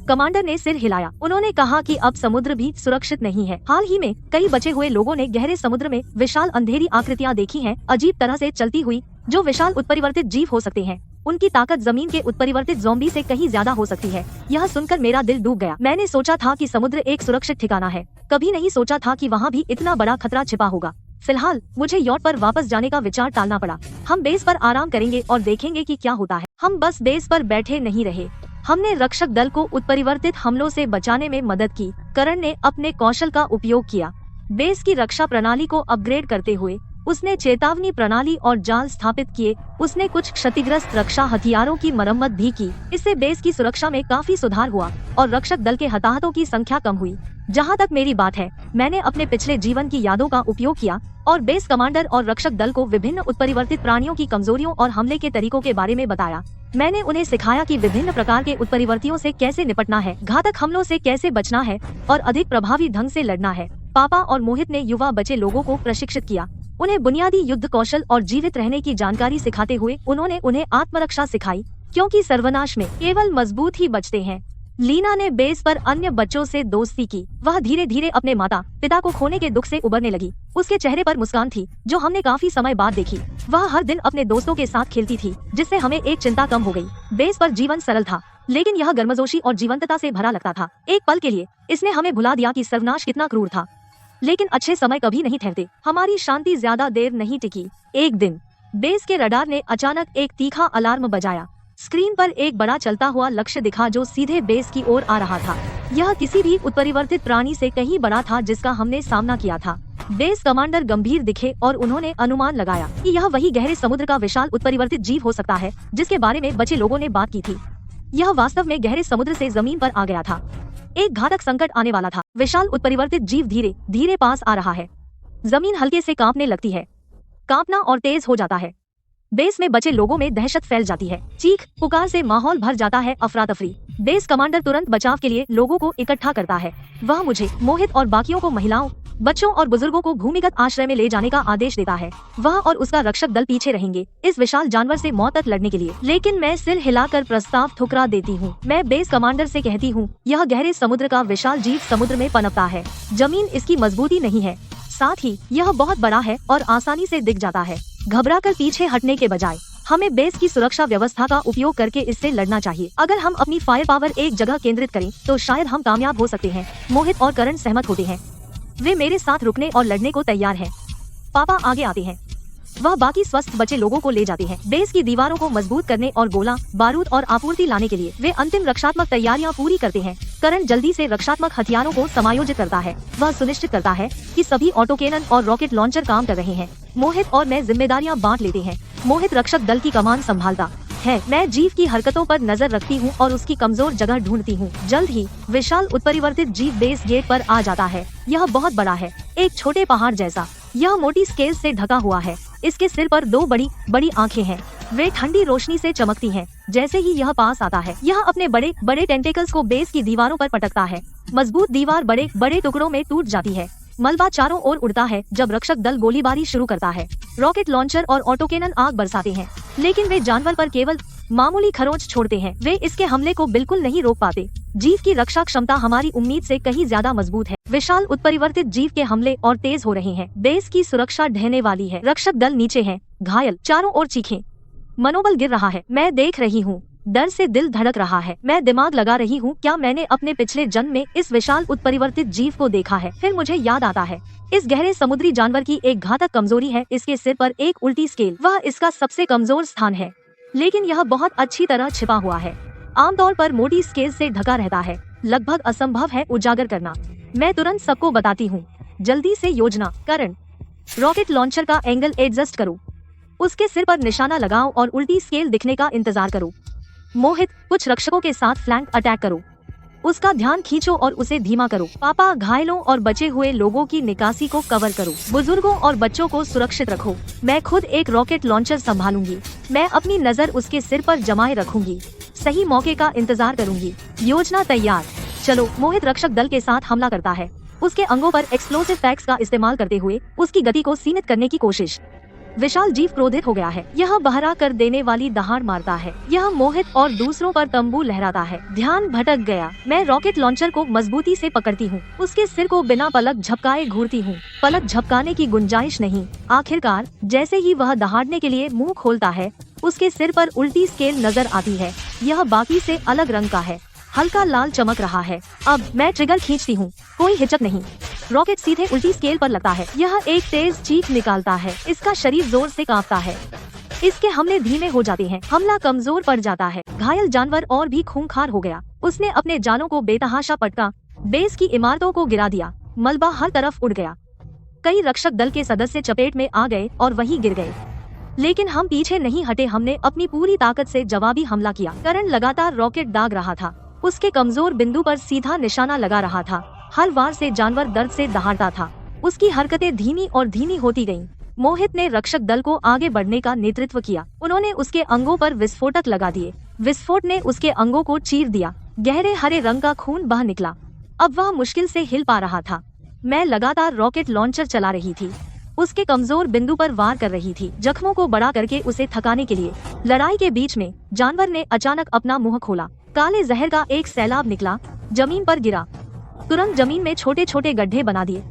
S1: कमांडर ने सिर हिलाया। उन्होंने कहा कि अब समुद्र भी सुरक्षित नहीं है। हाल ही में कई बचे हुए लोगों ने गहरे समुद्र में विशाल अंधेरी आकृतियां देखी हैं, अजीब तरह से चलती हुई, जो विशाल उत्परिवर्तित जीव हो सकते हैं। उनकी ताकत जमीन के उत्परिवर्तित ज़ॉम्बी से कहीं ज्यादा हो सकती है। यह सुनकर मेरा दिल डूब गया। मैंने सोचा था कि समुद्र एक सुरक्षित ठिकाना है, कभी नहीं सोचा था कि वहाँ भी इतना बड़ा खतरा छिपा होगा। फिलहाल मुझे यॉट पर वापस जाने का विचार टालना पड़ा। हम बेस पर आराम करेंगे और देखेंगे कि क्या होता है। हम बस बेस पर बैठे नहीं रहे। हमने रक्षक दल को उत्परिवर्तित हमलों से बचाने में मदद की। करण ने अपने कौशल का उपयोग किया। बेस की रक्षा प्रणाली को अपग्रेड करते हुए उसने चेतावनी प्रणाली और जाल स्थापित किए। उसने कुछ क्षतिग्रस्त रक्षा हथियारों की मरम्मत भी की। इससे बेस की सुरक्षा में काफी सुधार हुआ और रक्षक दल के हताहतों की संख्या कम हुई। जहां तक मेरी बात है, मैंने अपने पिछले जीवन की यादों का उपयोग किया और बेस कमांडर और रक्षक दल को विभिन्न उत्परिवर्तित प्राणियों की कमजोरियों और हमले के तरीकों के बारे में बताया। मैंने उन्हें सिखाया कि विभिन्न प्रकार के उत्परिवर्तियों से कैसे निपटना है, घातक हमलों से कैसे बचना है और अधिक प्रभावी ढंग से लड़ना है। पापा और मोहित ने युवा बचे लोगों को प्रशिक्षित किया। उन्हें बुनियादी युद्ध कौशल और जीवित रहने की जानकारी सिखाते हुए उन्होंने उन्हें आत्मरक्षा सिखाई, क्योंकि सर्वनाश में केवल मजबूत ही बचते हैं। लीना ने बेस पर अन्य बच्चों से दोस्ती की। वह धीरे धीरे अपने माता पिता को खोने के दुख से उबरने लगी। उसके चेहरे पर मुस्कान थी, जो हमने काफी समय बाद देखी। वह हर दिन अपने दोस्तों के साथ खेलती थी, जिससे हमें एक चिंता कम हो गई। बेस पर जीवन सरल था, लेकिन यह गर्मजोशी और जीवंतता से भरा लगता था। एक पल के लिए इसने हमें भुला दिया कि सर्वनाश कितना क्रूर था। लेकिन अच्छे समय कभी नहीं ठहरते। हमारी शांति ज्यादा देर नहीं टिकी। एक दिन बेस के रडार ने अचानक एक तीखा अलार्म बजाया। स्क्रीन पर एक बड़ा चलता हुआ लक्ष्य दिखा जो सीधे बेस की ओर आ रहा था। यह किसी भी उत्परिवर्तित प्राणी से कहीं बड़ा था जिसका हमने सामना किया था। बेस कमांडर गंभीर दिखे और उन्होंने अनुमान लगाया कि यह वही गहरे समुद्र का विशाल उत्परिवर्तित जीव हो सकता है जिसके बारे में बचे लोगों ने बात की थी। यह वास्तव में गहरे समुद्र से जमीन पर आ गया था। एक घातक संकट आने वाला था। विशाल उत्परिवर्तित जीव धीरे धीरे पास आ रहा है। जमीन हल्के से कांपने लगती है। कांपना और तेज हो जाता है। बेस में बचे लोगों में दहशत फैल जाती है। चीख पुकार से माहौल भर जाता है। अफरा तफरी। बेस कमांडर तुरंत बचाव के लिए लोगों को इकट्ठा करता है। वह मुझे, मोहित और बाकियों को महिलाओं, बच्चों और बुजुर्गों को भूमिगत आश्रय में ले जाने का आदेश देता है। वह और उसका रक्षक दल पीछे रहेंगे इस विशाल जानवर से मौत तक लड़ने के लिए। लेकिन मैं सिर हिलाकर प्रस्ताव ठुकरा देती हूँ। मैं बेस कमांडर से कहती हूँ, यह गहरे समुद्र का विशाल जीव समुद्र में पनपता है। जमीन इसकी मजबूती नहीं है, साथ ही यह बहुत बड़ा है और आसानी से दिख जाता है। घबराकर पीछे हटने के बजाय हमें बेस की सुरक्षा व्यवस्था का उपयोग करके इससे लड़ना चाहिए। अगर हम अपनी फायर पावर एक जगह केंद्रित करें तो शायद हम कामयाब हो सकते हैं। मोहित और करण सहमत होते हैं। वे मेरे साथ रुकने और लड़ने को तैयार हैं। पापा आगे आते हैं। वह बाकी स्वस्थ बचे लोगों को ले जाते हैं। बेस की दीवारों को मजबूत करने और गोला बारूद और आपूर्ति लाने के लिए वे अंतिम रक्षात्मक तैयारियां पूरी करते हैं। करण जल्दी से रक्षात्मक हथियारों को समायोजित करता है। वह सुनिश्चित करता है कि सभी ऑटोकेनन और रॉकेट लॉन्चर काम कर रहे हैं। मोहित और मैं जिम्मेदारियां बांट लेते हैं। मोहित रक्षक दल की कमान संभालता है। मैं जीव की हरकतों पर नजर रखती हूँ और उसकी कमजोर जगह ढूंढती हूँ। जल्द ही विशाल उत्परिवर्तित जीव बेस गेट पर आ जाता है। यह बहुत बड़ा है, एक छोटे पहाड़ जैसा। यह मोटी स्केल से ढका हुआ है। इसके सिर पर दो बड़ी बड़ी आंखें हैं। वे ठंडी रोशनी से चमकती हैं। जैसे ही यह पास आता है, यह अपने बड़े बड़े टेंटेकल्स को बेस की दीवारों पर पटकता है। मजबूत दीवार बड़े बड़े टुकड़ों में टूट जाती है। मलबा चारों ओर उड़ता है जब रक्षक दल गोलीबारी शुरू करता है। रॉकेट लॉन्चर और ऑटोकेनन आग बरसाते हैं, लेकिन वे जानवर पर केवल मामूली खरोंच छोड़ते हैं, वे इसके हमले को बिल्कुल नहीं रोक पाते। जीव की रक्षा क्षमता हमारी उम्मीद से कहीं ज्यादा मजबूत है। विशाल उत्परिवर्तित जीव के हमले और तेज हो रहे हैं। बेस की सुरक्षा ढहने वाली है। रक्षक दल नीचे है, घायल, चारों ओर चीखें। मनोबल गिर रहा है। मैं देख रही हूँ, डर से दिल धड़क रहा है। मैं दिमाग लगा रही हूँ, क्या मैंने अपने पिछले जन्म में इस विशाल उत्परिवर्तित जीव को देखा है। फिर मुझे याद आता है, इस गहरे समुद्री जानवर की एक घातक कमजोरी है, इसके सिर पर एक उल्टी स्केल। वह इसका सबसे कमजोर स्थान है, लेकिन यह बहुत अच्छी तरह छिपा हुआ है। आमतौर पर मोटी स्केल से ढका रहता है, लगभग असंभव है उजागर करना। मैं तुरंत सबको बताती हूँ। जल्दी से योजना करण, रॉकेट लॉन्चर का एंगल एडजस्ट करो, उसके सिर पर निशाना लगाओ और उल्टी स्केल दिखने का इंतजार करो। मोहित, कुछ रक्षकों के साथ फ्लैंक अटैक करो, उसका ध्यान खींचो और उसे धीमा करो। पापा, घायलों और बचे हुए लोगों की निकासी को कवर करो। बुजुर्गों और बच्चों को सुरक्षित रखो। मैं खुद एक रॉकेट लॉन्चर संभालूंगी। मैं अपनी नजर उसके सिर पर जमाए रखूंगी, सही मौके का इंतजार करूंगी। योजना तैयार, चलो। मोहित रक्षक दल के साथ हमला करता है, उसके अंगों पर एक्सप्लोसिव पैक्स का इस्तेमाल करते हुए उसकी गति को सीमित करने की कोशिश। विशाल जीव क्रोधित हो गया है। यह बहरा कर देने वाली दहाड़ मारता है। यह मोहित और दूसरों पर तंबू लहराता है। ध्यान भटक गया। मैं रॉकेट लॉन्चर को मजबूती से पकड़ती हूँ, उसके सिर को बिना पलक झपकाए घूरती हूँ। पलक झपकाने की गुंजाइश नहीं। आखिरकार जैसे ही वह दहाड़ने के लिए मुंह खोलता है, उसके सिर पर उल्टी स्केल नजर आती है। यह बाकी से अलग रंग का है, हल्का लाल चमक रहा है। अब मैं ट्रिगर खींचती हूँ, कोई हिचक नहीं। रॉकेट सीधे उल्टी स्केल पर लगता है। यह एक तेज चीख निकालता है, इसका शरीर जोर से कांपता है। इसके हमले धीमे हो जाते हैं, हमला कमजोर पड़ जाता है। घायल जानवर और भी खूंखार हो गया। उसने अपने जालों को बेतहाशा पटका, बेस की इमारतों को गिरा दिया। मलबा हर तरफ उड़ गया। कई रक्षक दल के सदस्य चपेट में आ गए और वहीं गिर गए, लेकिन हम पीछे नहीं हटे। हमने अपनी पूरी ताकत से जवाबी हमला किया। करण लगातार रॉकेट दाग रहा था, उसके कमजोर बिंदु पर सीधा निशाना लगा रहा था। हर वार से जानवर दर्द से दहाड़ता था। उसकी हरकतें धीमी और धीमी होती गईं। मोहित ने रक्षक दल को आगे बढ़ने का नेतृत्व किया। उन्होंने उसके अंगों पर विस्फोटक लगा दिए। विस्फोट ने उसके अंगों को चीर दिया। गहरे हरे रंग का खून बह निकला। अब वह मुश्किल से हिल पा रहा था। मैं लगातार रॉकेट लॉन्चर चला रही थी, उसके कमजोर बिंदु पर वार कर रही थी, जख्मों को बड़ा करके उसे थकाने के लिए। लड़ाई के बीच में जानवर ने अचानक अपना मुंह खोला। काले जहर का एक सैलाब निकला, जमीन पर गिरा। तुरंत जमीन में छोटे छोटे गड्ढे बना दिए।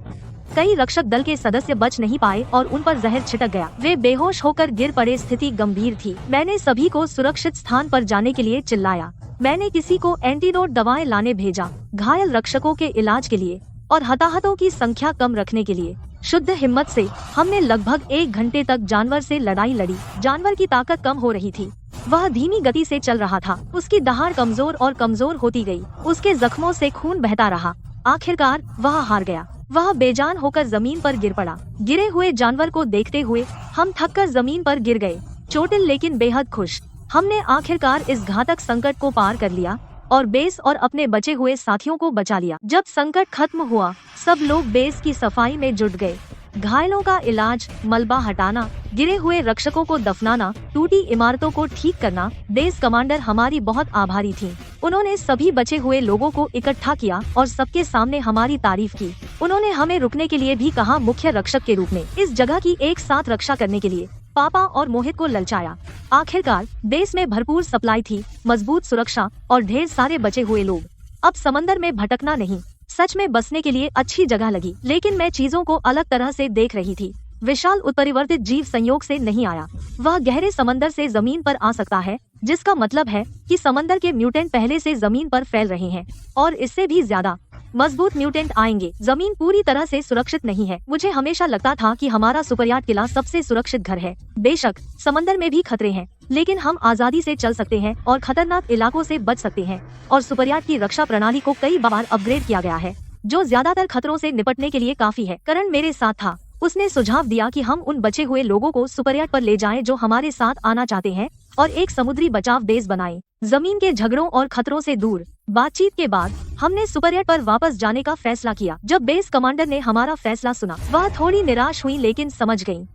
S1: कई रक्षक दल के सदस्य बच नहीं पाए और उन पर जहर छिटक गया। वे बेहोश होकर गिर पड़े। स्थिति गंभीर थी। मैंने सभी को सुरक्षित स्थान पर जाने के लिए चिल्लाया। मैंने किसी को एंटीडोट दवाएं लाने भेजा, घायल रक्षकों के इलाज के लिए और हताहतों की संख्या कम रखने के लिए। शुद्ध हिम्मत से हमने लगभग 1 घंटे तक जानवर से लड़ाई लड़ी। जानवर की ताकत कम हो रही थी, वह धीमी गति से चल रहा था। उसकी दहाड़ कमजोर और कमजोर होती गई। उसके जख्मों से खून बहता रहा। आखिरकार वह हार गया। वह बेजान होकर जमीन पर गिर पड़ा। गिरे हुए जानवर को देखते हुए हम थककर जमीन पर गिर गए, चोटिल लेकिन बेहद खुश। हमने आखिरकार इस घातक संकट को पार कर लिया और बेस और अपने बचे हुए साथियों को बचा लिया। जब संकट खत्म हुआ, सब लोग बेस की सफाई में जुट गए। घायलों का इलाज, मलबा हटाना, गिरे हुए रक्षकों को दफनाना, टूटी इमारतों को ठीक करना। बेस कमांडर हमारी बहुत आभारी थी। उन्होंने सभी बचे हुए लोगों को इकट्ठा किया और सबके सामने हमारी तारीफ की। उन्होंने हमें रुकने के लिए भी कहा। मुख्य रक्षक के रूप में इस जगह की एक साथ रक्षा करने के लिए पापा और मोहित को ललचाया। आखिरकार बेस में भरपूर सप्लाई थी, मजबूत सुरक्षा और ढेर सारे बचे हुए लोग। अब समंदर में भटकना नहीं, सच में बसने के लिए अच्छी जगह लगी। लेकिन मैं चीजों को अलग तरह से देख रही थी। विशाल उत्परिवर्तित जीव संयोग से नहीं आया। वह गहरे समंदर से जमीन पर आ सकता है, जिसका मतलब है कि समंदर के म्यूटेंट पहले से जमीन पर फैल रहे हैं और इससे भी ज्यादा मजबूत म्यूटेंट आएंगे। जमीन पूरी तरह से सुरक्षित नहीं है। मुझे हमेशा लगता था कि हमारा सुपरयार्ड किला सबसे सुरक्षित घर है। बेशक समंदर में भी खतरे हैं, लेकिन हम आजादी से चल सकते हैं और खतरनाक इलाकों से बच सकते हैं। और सुपरयार्ड की रक्षा प्रणाली को कई बार अपग्रेड किया गया है, जो ज्यादातर खतरों से निपटने के लिए काफी है। करण मेरे साथ था। उसने सुझाव दिया कि हम उन बचे हुए लोगों को सुपरयार्ड पर ले जाएं जो हमारे साथ आना चाहते हैं और एक समुद्री बचाव बेस बनाएं, जमीन के झगड़ों और खतरों से दूर। बातचीत के बाद हमने सुपरयार्ड पर वापस जाने का फैसला किया। जब बेस कमांडर ने हमारा फैसला सुना, वह थोड़ी निराश हुई लेकिन समझ गयी।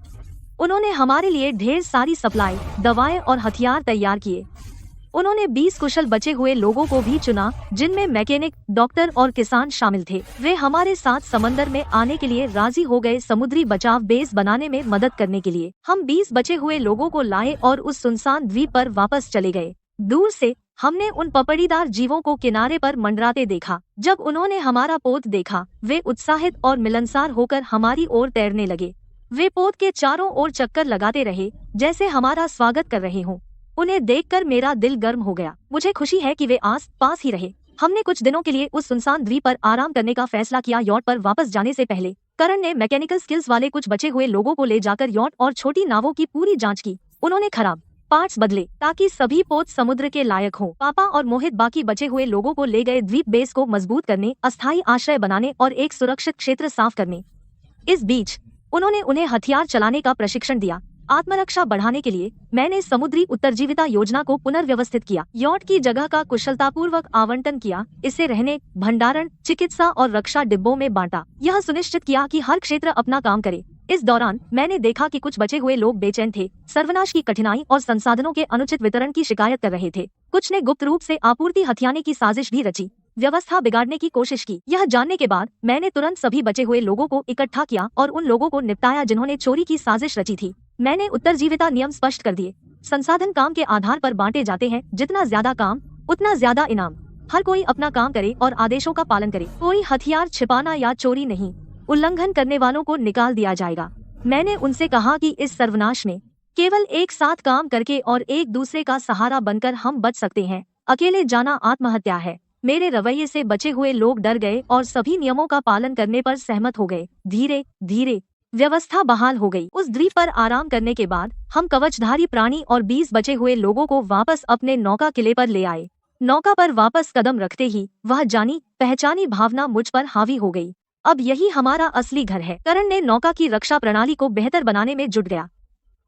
S1: उन्होंने हमारे लिए ढेर सारी सप्लाई, दवाएं और हथियार तैयार किए। उन्होंने 20 कुशल बचे हुए लोगों को भी चुना, जिनमें मैकेनिक, डॉक्टर और किसान शामिल थे। वे हमारे साथ समंदर में आने के लिए राजी हो गए, समुद्री बचाव बेस बनाने में मदद करने के लिए। हम 20 बचे हुए लोगों को लाए और उस सुनसान द्वीप पर वापस चले गए। दूर से हमने उन पपड़ीदार जीवों को किनारे पर मंडराते देखा। जब उन्होंने हमारा पोत देखा, वे उत्साहित और मिलनसार होकर हमारी ओर तैरने लगे। वे पोत के चारों ओर चक्कर लगाते रहे, जैसे हमारा स्वागत कर रहे हों। उन्हें देखकर मेरा दिल गर्म हो गया। मुझे खुशी है कि वे आस पास ही रहे। हमने कुछ दिनों के लिए उस सुनसान द्वीप पर आराम करने का फैसला किया। यॉट पर वापस जाने से पहले करण ने मैकेनिकल स्किल्स वाले कुछ बचे हुए लोगों को ले जाकर यॉट और छोटी नावों की पूरी जांच की। उन्होंने खराब पार्ट्स बदले ताकि सभी पोत समुद्र के लायक हों। पापा और मोहित बाकी बचे हुए लोगों को ले गए द्वीप बेस को मजबूत करने, अस्थायी आश्रय बनाने और एक सुरक्षित क्षेत्र साफ करने। इस बीच उन्होंने उन्हें हथियार चलाने का प्रशिक्षण दिया। आत्मरक्षा बढ़ाने के लिए मैंने समुद्री उत्तरजीविता योजना को पुनर्व्यवस्थित किया। यॉट की जगह का कुशलतापूर्वक आवंटन किया, इसे रहने, भंडारण, चिकित्सा और रक्षा डिब्बों में बांटा। यह सुनिश्चित किया कि हर क्षेत्र अपना काम करे। इस दौरान मैंने देखा कि कुछ बचे हुए लोग बेचैन थे, सर्वनाश की कठिनाई और संसाधनों के अनुचित वितरण की शिकायत कर रहे थे। कुछ ने गुप्त रूप से आपूर्ति हथियाने की साजिश भी रची, व्यवस्था बिगाड़ने की कोशिश की। यह जानने के बाद मैंने तुरंत सभी बचे हुए लोगों को इकट्ठा किया और उन लोगों को निपटाया जिन्होंने चोरी की साजिश रची थी। मैंने उत्तरजीविता नियम स्पष्ट कर दिए। संसाधन काम के आधार पर बांटे जाते हैं, जितना ज्यादा काम उतना ज्यादा इनाम। हर कोई अपना काम करे और आदेशों का पालन करे। कोई हथियार छिपाना या चोरी नहीं। उल्लंघन करने वालों को निकाल दिया जाएगा। मैंने उनसे कहा कि इस सर्वनाश में केवल एक साथ काम करके और एक दूसरे का सहारा बनकर हम बच सकते हैं। अकेले जाना आत्महत्या है। मेरे रवैये से बचे हुए लोग डर गए और सभी नियमों का पालन करने पर सहमत हो गए। धीरे धीरे व्यवस्था बहाल हो गई। उस द्वीप पर आराम करने के बाद हम कवचधारी प्राणी और 20 बचे हुए लोगों को वापस अपने नौका किले पर ले आए। नौका पर वापस कदम रखते ही वह जानी पहचानी भावना मुझ पर हावी हो गई। अब यही हमारा असली घर है। करण ने नौका की रक्षा प्रणाली को बेहतर बनाने में जुट गया।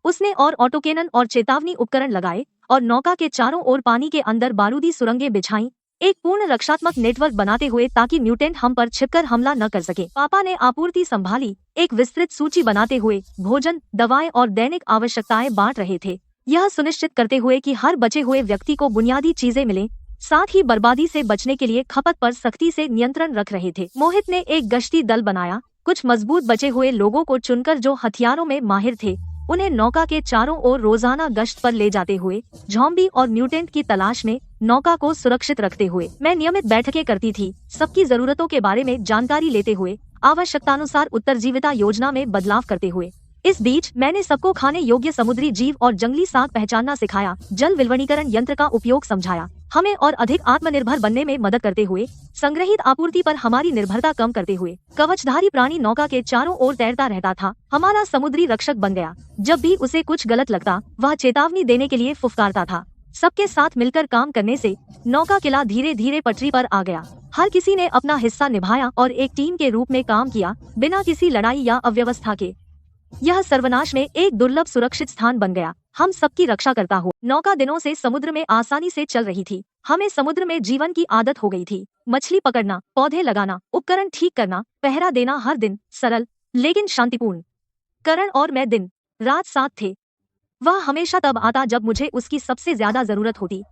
S1: उसने और ऑटोकेनन और चेतावनी उपकरण लगाए और नौका के चारों ओर पानी के अंदर बारूदी सुरंगें बिछाई, एक पूर्ण रक्षात्मक नेटवर्क बनाते हुए ताकि म्यूटेंट हम पर छिपकर हमला न कर सके। पापा ने आपूर्ति संभाली, एक विस्तृत सूची बनाते हुए भोजन, दवाएं और दैनिक आवश्यकताएं बांट रहे थे, यह सुनिश्चित करते हुए कि हर बचे हुए व्यक्ति को बुनियादी चीजें मिलें। साथ ही बर्बादी से बचने के लिए खपत पर सख्ती से नियंत्रण रख रहे थे। मोहित ने एक गश्ती दल बनाया, कुछ मजबूत बचे हुए लोगों को चुनकर जो हथियारों में माहिर थे, उन्हें नौका के चारों ओर रोजाना गश्त पर ले जाते हुए ज़ॉम्बी और म्यूटेंट की तलाश में नौका को सुरक्षित रखते हुए मैं नियमित बैठकें करती थी, सबकी जरूरतों के बारे में जानकारी लेते हुए, आवश्यकतानुसार उत्तरजीविता योजना में बदलाव करते हुए। इस बीच मैंने सबको खाने योग्य समुद्री जीव और जंगली साग पहचानना सिखाया, जल विलवणीकरण यंत्र का उपयोग समझाया, हमें और अधिक आत्मनिर्भर बनने में मदद करते हुए, संग्रहित आपूर्ति पर हमारी निर्भरता कम करते हुए। कवचधारी प्राणी नौका के चारों ओर तैरता रहता था, हमारा समुद्री रक्षक बन गया। जब भी उसे कुछ गलत लगता, वह चेतावनी देने के लिए फुफकारता था। सबके साथ मिलकर काम करने से नौका किला धीरे धीरे पटरी पर आ गया। हर किसी ने अपना हिस्सा निभाया और एक टीम के रूप में काम किया, बिना किसी लड़ाई या अव्यवस्था के। यह सर्वनाश में एक दुर्लभ सुरक्षित स्थान बन गया, हम सबकी रक्षा करता हो। नौका दिनों से समुद्र में आसानी से चल रही थी, हमें समुद्र में जीवन की आदत हो गई थी। मछली पकड़ना, पौधे लगाना, उपकरण ठीक करना, पहरा देना, हर दिन सरल लेकिन शांतिपूर्ण। करण और मैं दिन रात साथ थे। वह हमेशा तब आता जब मुझे उसकी सबसे ज्यादा जरूरत होती।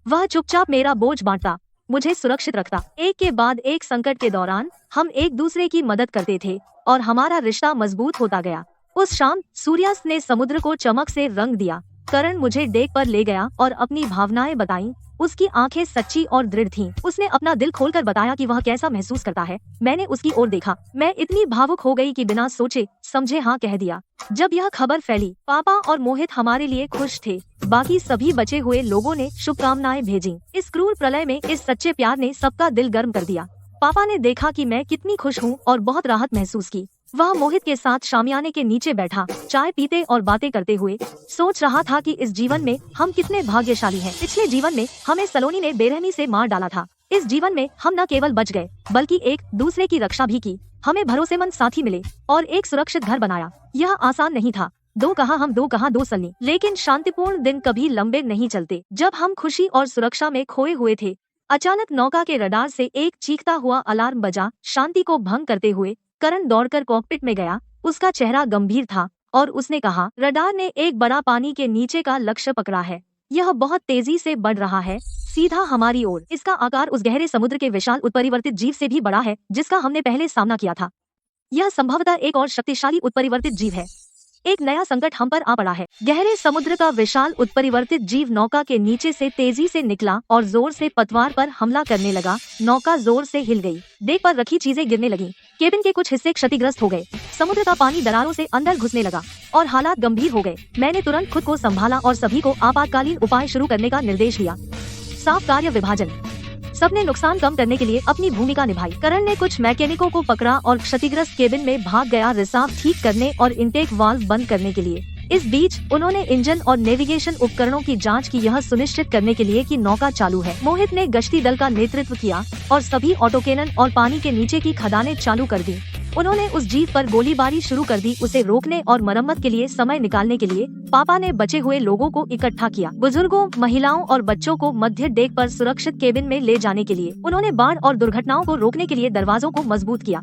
S1: वह चुपचाप मेरा बोझ बांटता, मुझे सुरक्षित रखता। एक के बाद एक संकट के दौरान हम एक दूसरे की मदद करते थे और हमारा रिश्ता मजबूत होता गया। उस शाम सूर्यास्त ने समुद्र को चमक से रंग दिया। करण मुझे डेक पर ले गया और अपनी भावनाएं बताईं। उसकी आंखें सच्ची और दृढ़ थीं। उसने अपना दिल खोलकर बताया कि वह कैसा महसूस करता है। मैंने उसकी ओर देखा, मैं इतनी भावुक हो गई कि बिना सोचे समझे हाँ कह दिया। जब यह खबर फैली, पापा और मोहित हमारे लिए खुश थे। बाकी सभी बचे हुए लोगों ने शुभकामनाएं भेजी। इस क्रूर प्रलय में इस सच्चे प्यार ने सबका दिल गर्म कर दिया। पापा ने देखा कि मैं कितनी खुश हूँ और बहुत राहत महसूस की। वह मोहित के साथ शामियाने के नीचे बैठा, चाय पीते और बातें करते हुए सोच रहा था कि इस जीवन में हम कितने भाग्यशाली हैं। पिछले जीवन में हमें सलोनी ने बेरहमी से मार डाला था। इस जीवन में हम न केवल बच गए बल्कि एक दूसरे की रक्षा भी की। हमें भरोसेमंद साथी मिले और एक सुरक्षित घर बनाया। यह आसान नहीं था, दो कहाँ दो सलनी, लेकिन शांतिपूर्ण दिन कभी लंबे नहीं चलते। जब हम खुशी और सुरक्षा में खोए हुए थे, अचानक नौका के रडार से एक चीखता हुआ अलार्म बजा। शांति को भंग करते हुए करण दौड़कर कॉकपिट में गया। उसका चेहरा गंभीर था और उसने कहा, रडार ने एक बड़ा पानी के नीचे का लक्ष्य पकड़ा है। यह बहुत तेजी से बढ़ रहा है, सीधा हमारी ओर। इसका आकार उस गहरे समुद्र के विशाल उत्परिवर्तित जीव से भी बड़ा है जिसका हमने पहले सामना किया था। यह संभवतः एक और शक्तिशाली उत्परिवर्तित जीव है। एक नया संकट हम पर आ पड़ा है। गहरे समुद्र का विशाल उत्परिवर्तित जीव नौका के नीचे से तेजी से निकला और जोर से पतवार पर हमला करने लगा। नौका जोर से हिल गई, डेक पर रखी चीजें गिरने लगीं, केबिन के कुछ हिस्से क्षतिग्रस्त हो गए, समुद्र का पानी दरारों से अंदर घुसने लगा और हालात गंभीर हो गए। मैंने तुरंत खुद को संभाला और सभी को आपातकालीन उपाय शुरू करने का निर्देश दिया। साफ कार्य विभाजन। सबने नुकसान कम करने के लिए अपनी भूमिका निभाई। करण ने कुछ मैकेनिकों को पकड़ा और क्षतिग्रस्त केबिन में भाग गया रिसाव ठीक करने और इनटेक वाल्व बंद करने के लिए। इस बीच उन्होंने इंजन और नेविगेशन उपकरणों की जांच की, यह सुनिश्चित करने के लिए कि नौका चालू है। मोहित ने गश्ती दल का नेतृत्व किया और सभी ऑटोकेनन और पानी के नीचे की खदानें चालू कर दी। उन्होंने उस जीव पर गोलीबारी शुरू कर दी। उसे रोकने और मरम्मत के लिए समय निकालने के लिए पापा ने बचे हुए लोगों को इकट्ठा किया। बुजुर्गों, महिलाओं और बच्चों को मध्य डेक पर सुरक्षित केबिन में ले जाने के लिए उन्होंने बाढ़ और दुर्घटनाओं को रोकने के लिए दरवाजों को मजबूत किया।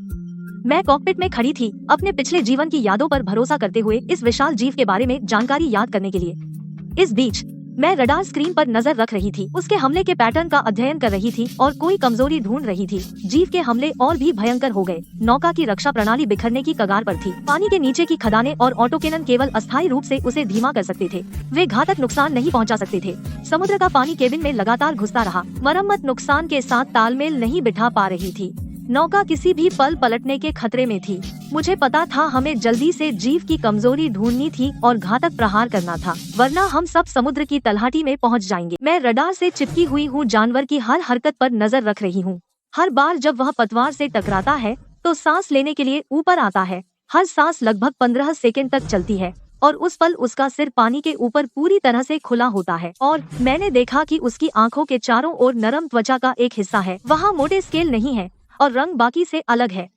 S1: मैं कॉकपिट में खड़ी थी, अपने पिछले जीवन की यादों पर भरोसा करते हुए इस विशाल जीव के बारे में जानकारी याद करने के लिए। इस बीच मैं रडार स्क्रीन पर नजर रख रही थी, उसके हमले के पैटर्न का अध्ययन कर रही थी और कोई कमजोरी ढूंढ रही थी। जीव के हमले और भी भयंकर हो गए। नौका की रक्षा प्रणाली बिखरने की कगार पर थी। पानी के नीचे की खदानें और ऑटोकेनन केवल अस्थायी रूप से उसे धीमा कर सकते थे, वे घातक नुकसान नहीं पहुंचा सकते थे। समुद्र का पानी केबिन में लगातार घुसता रहा। मरम्मत नुकसान के साथ तालमेल नहीं बिठा पा रही थी। नौका किसी भी पल पलटने के खतरे में थी। मुझे पता था हमें जल्दी से जीव की कमजोरी ढूंढनी थी और घातक प्रहार करना था, वरना हम सब समुद्र की तलहटी में पहुंच जाएंगे। मैं रडार से चिपकी हुई हूँ, जानवर की हर हरकत पर नजर रख रही हूँ। हर बार जब वह पतवार से टकराता है तो सांस लेने के लिए ऊपर आता है। हर सांस लगभग 15 सेकंड तक चलती है और उस पल उसका सिर पानी के ऊपर पूरी तरह से खुला होता है और मैंने देखा कि उसकी आंखों के चारों ओर नरम त्वचा का एक हिस्सा है। वहाँ मोटे स्केल नहीं है और रंग बाकी से अलग है।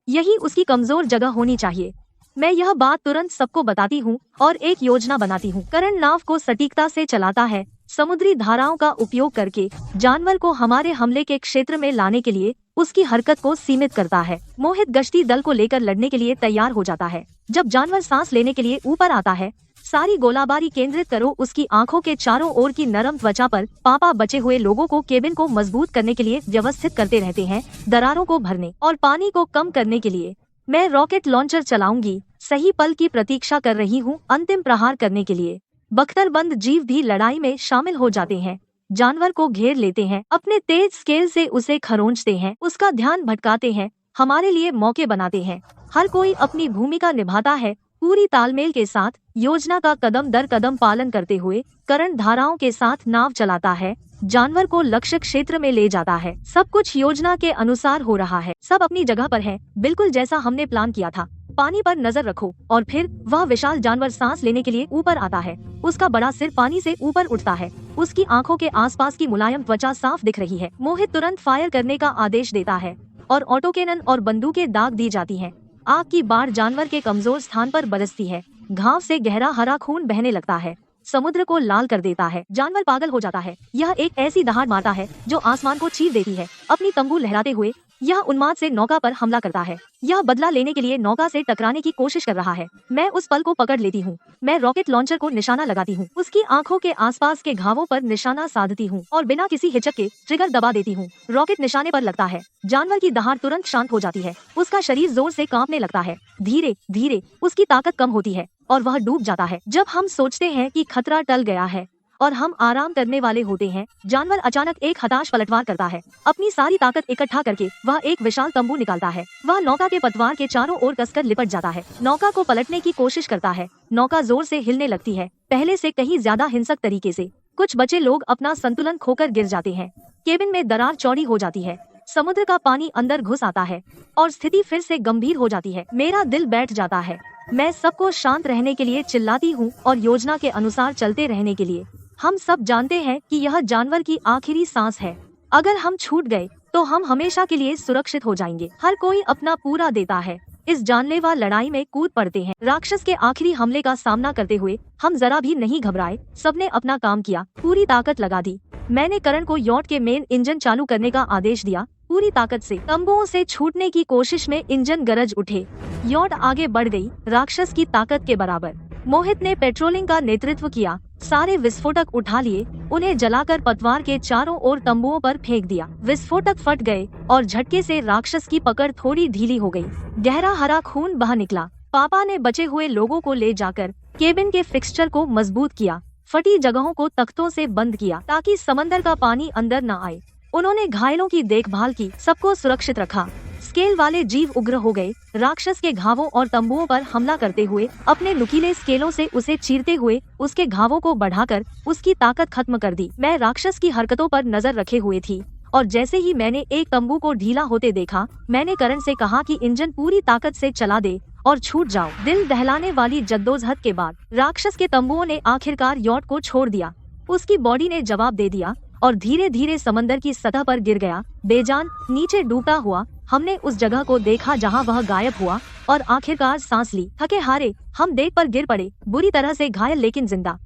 S1: यही उसकी कमजोर जगह होनी चाहिए। मैं यह बात तुरंत सबको बताती हूँ और एक योजना बनाती हूँ। करण नाव को सटीकता से चलाता है, समुद्री धाराओं का उपयोग करके जानवर को हमारे हमले के क्षेत्र में लाने के लिए उसकी हरकत को सीमित करता है। मोहित गश्ती दल को लेकर लड़ने के लिए तैयार हो जाता है। जब जानवर सांस लेने के लिए ऊपर आता है, सारी गोलाबारी केंद्रित करो उसकी आंखों के चारों ओर की नरम त्वचा पर। पापा बचे हुए लोगों को केबिन को मजबूत करने के लिए व्यवस्थित करते रहते हैं, दरारों को भरने और पानी को कम करने के लिए। मैं रॉकेट लॉन्चर चलाऊंगी, सही पल की प्रतीक्षा कर रही हूँ अंतिम प्रहार करने के लिए। बख्तरबंद जीव भी लड़ाई में शामिल हो जाते हैं, जानवर को घेर लेते हैं, अपने तेज स्केल से उसे खरोंचते हैं, उसका ध्यान भटकाते हैं, हमारे लिए मौके बनाते हैं। हर कोई अपनी भूमिका निभाता है, पूरी तालमेल के साथ, योजना का कदम दर कदम पालन करते हुए। करण धाराओं के साथ नाव चलाता है, जानवर को लक्ष्य क्षेत्र में ले जाता है। सब कुछ योजना के अनुसार हो रहा है, सब अपनी जगह पर है, बिल्कुल जैसा हमने प्लान किया था। पानी पर नजर रखो और फिर वह विशाल जानवर सांस लेने के लिए ऊपर आता है। उसका बड़ा सिर पानी से ऊपर उठता है, उसकी आंखों के आसपास की मुलायम त्वचा साफ दिख रही है। मोहित तुरंत फायर करने का आदेश देता है और ऑटोकेनन और बंदूकें दाग दी जाती हैं। आग की बाढ़ जानवर के कमजोर स्थान पर बरसती है, घाव से गहरा हरा खून बहने लगता है, समुद्र को लाल कर देता है। जानवर पागल हो जाता है। यह एक ऐसी दहाड़ मारता है जो आसमान को चीर देती है। अपनी तंबू लहराते हुए यह उन्माद से नौका पर हमला करता है। यह बदला लेने के लिए नौका से टकराने की कोशिश कर रहा है। मैं उस पल को पकड़ लेती हूँ। मैं रॉकेट लॉन्चर को निशाना लगाती हूँ, उसकी आंखों के आसपास के घावों पर निशाना साधती हूँ और बिना किसी हिचक के ट्रिगर दबा देती हूँ। रॉकेट निशाने पर लगता है, जानवर की दहाड़ तुरंत शांत हो जाती है, उसका शरीर जोर से कांपने लगता है। धीरे धीरे उसकी ताकत कम होती है और वह डूब जाता है। जब हम सोचते हैं कि खतरा टल गया है और हम आराम करने वाले होते हैं, जानवर अचानक एक हताश पलटवार करता है। अपनी सारी ताकत इकट्ठा करके वह एक विशाल तंबू निकालता है। वह नौका के पतवार के चारों ओर कसकर लिपट जाता है, नौका को पलटने की कोशिश करता है। नौका जोर से हिलने लगती है, पहले से कहीं ज्यादा हिंसक तरीके से। कुछ बचे लोग अपना संतुलन खोकर गिर जाते हैं। केबिन में दरार चौड़ी हो जाती है, समुद्र का पानी अंदर घुस आता है और स्थिति फिर से गंभीर हो जाती है। मेरा दिल बैठ जाता है। मैं सबको शांत रहने के लिए चिल्लाती हूँ और योजना के अनुसार चलते रहने के लिए। हम सब जानते हैं कि यह जानवर की आखिरी सांस है। अगर हम छूट गए तो हम हमेशा के लिए सुरक्षित हो जाएंगे। हर कोई अपना पूरा देता है, इस जानलेवा लड़ाई में कूद पड़ते हैं। राक्षस के आखिरी हमले का सामना करते हुए हम जरा भी नहीं घबराए। सबने अपना काम किया, पूरी ताकत लगा दी। मैंने करण को यॉट के मेन इंजन चालू करने का आदेश दिया। पूरी ताकत से तंबुओं से छूटने की कोशिश में इंजन गरज उठे। यॉट आगे बढ़ गई, राक्षस की ताकत के बराबर। मोहित ने पेट्रोलिंग का नेतृत्व किया सारे विस्फोटक उठा लिए, उन्हें जलाकर पतवार के चारों ओर तंबुओं पर फेंक दिया। विस्फोटक फट गए और झटके से राक्षस की पकड़ थोड़ी ढीली हो गई। गहरा हरा खून बह निकला। पापा ने बचे हुए लोगों को ले जाकर केबिन के फिक्सचर को मजबूत किया, फटी जगहों को तख्तों से बंद किया ताकि समंदर का पानी अंदर न आए। उन्होंने घायलों की देखभाल की, सबको सुरक्षित रखा। स्केल वाले जीव उग्र हो गए, राक्षस के घावों और तंबुओं पर हमला करते हुए, अपने नुकीले स्केलों से उसे चीरते हुए उसके घावों को बढ़ाकर उसकी ताकत खत्म कर दी। मैं राक्षस की हरकतों पर नजर रखे हुए थी और जैसे ही मैंने एक तंबू को ढीला होते देखा, मैंने करण से कहा कि इंजन पूरी ताकत से चला दे और छूट जाओ। दिल दहलाने वाली जद्दोजहद के बाद राक्षस के तंबुओं ने आखिरकार यॉट को छोड़ दिया। उसकी बॉडी ने जवाब दे दिया और धीरे धीरे समंदर की सतह पर गिर गया, बेजान नीचे डूबता हुआ। हमने उस जगह को देखा जहां वह गायब हुआ और आखिरकार सांस ली। थके हारे हम डेक पर गिर पड़े, बुरी तरह से घायल लेकिन जिंदा।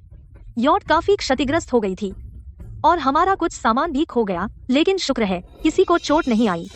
S1: यॉट काफी क्षतिग्रस्त हो गई थी और हमारा कुछ सामान भी खो गया, लेकिन शुक्र है किसी को चोट नहीं आई।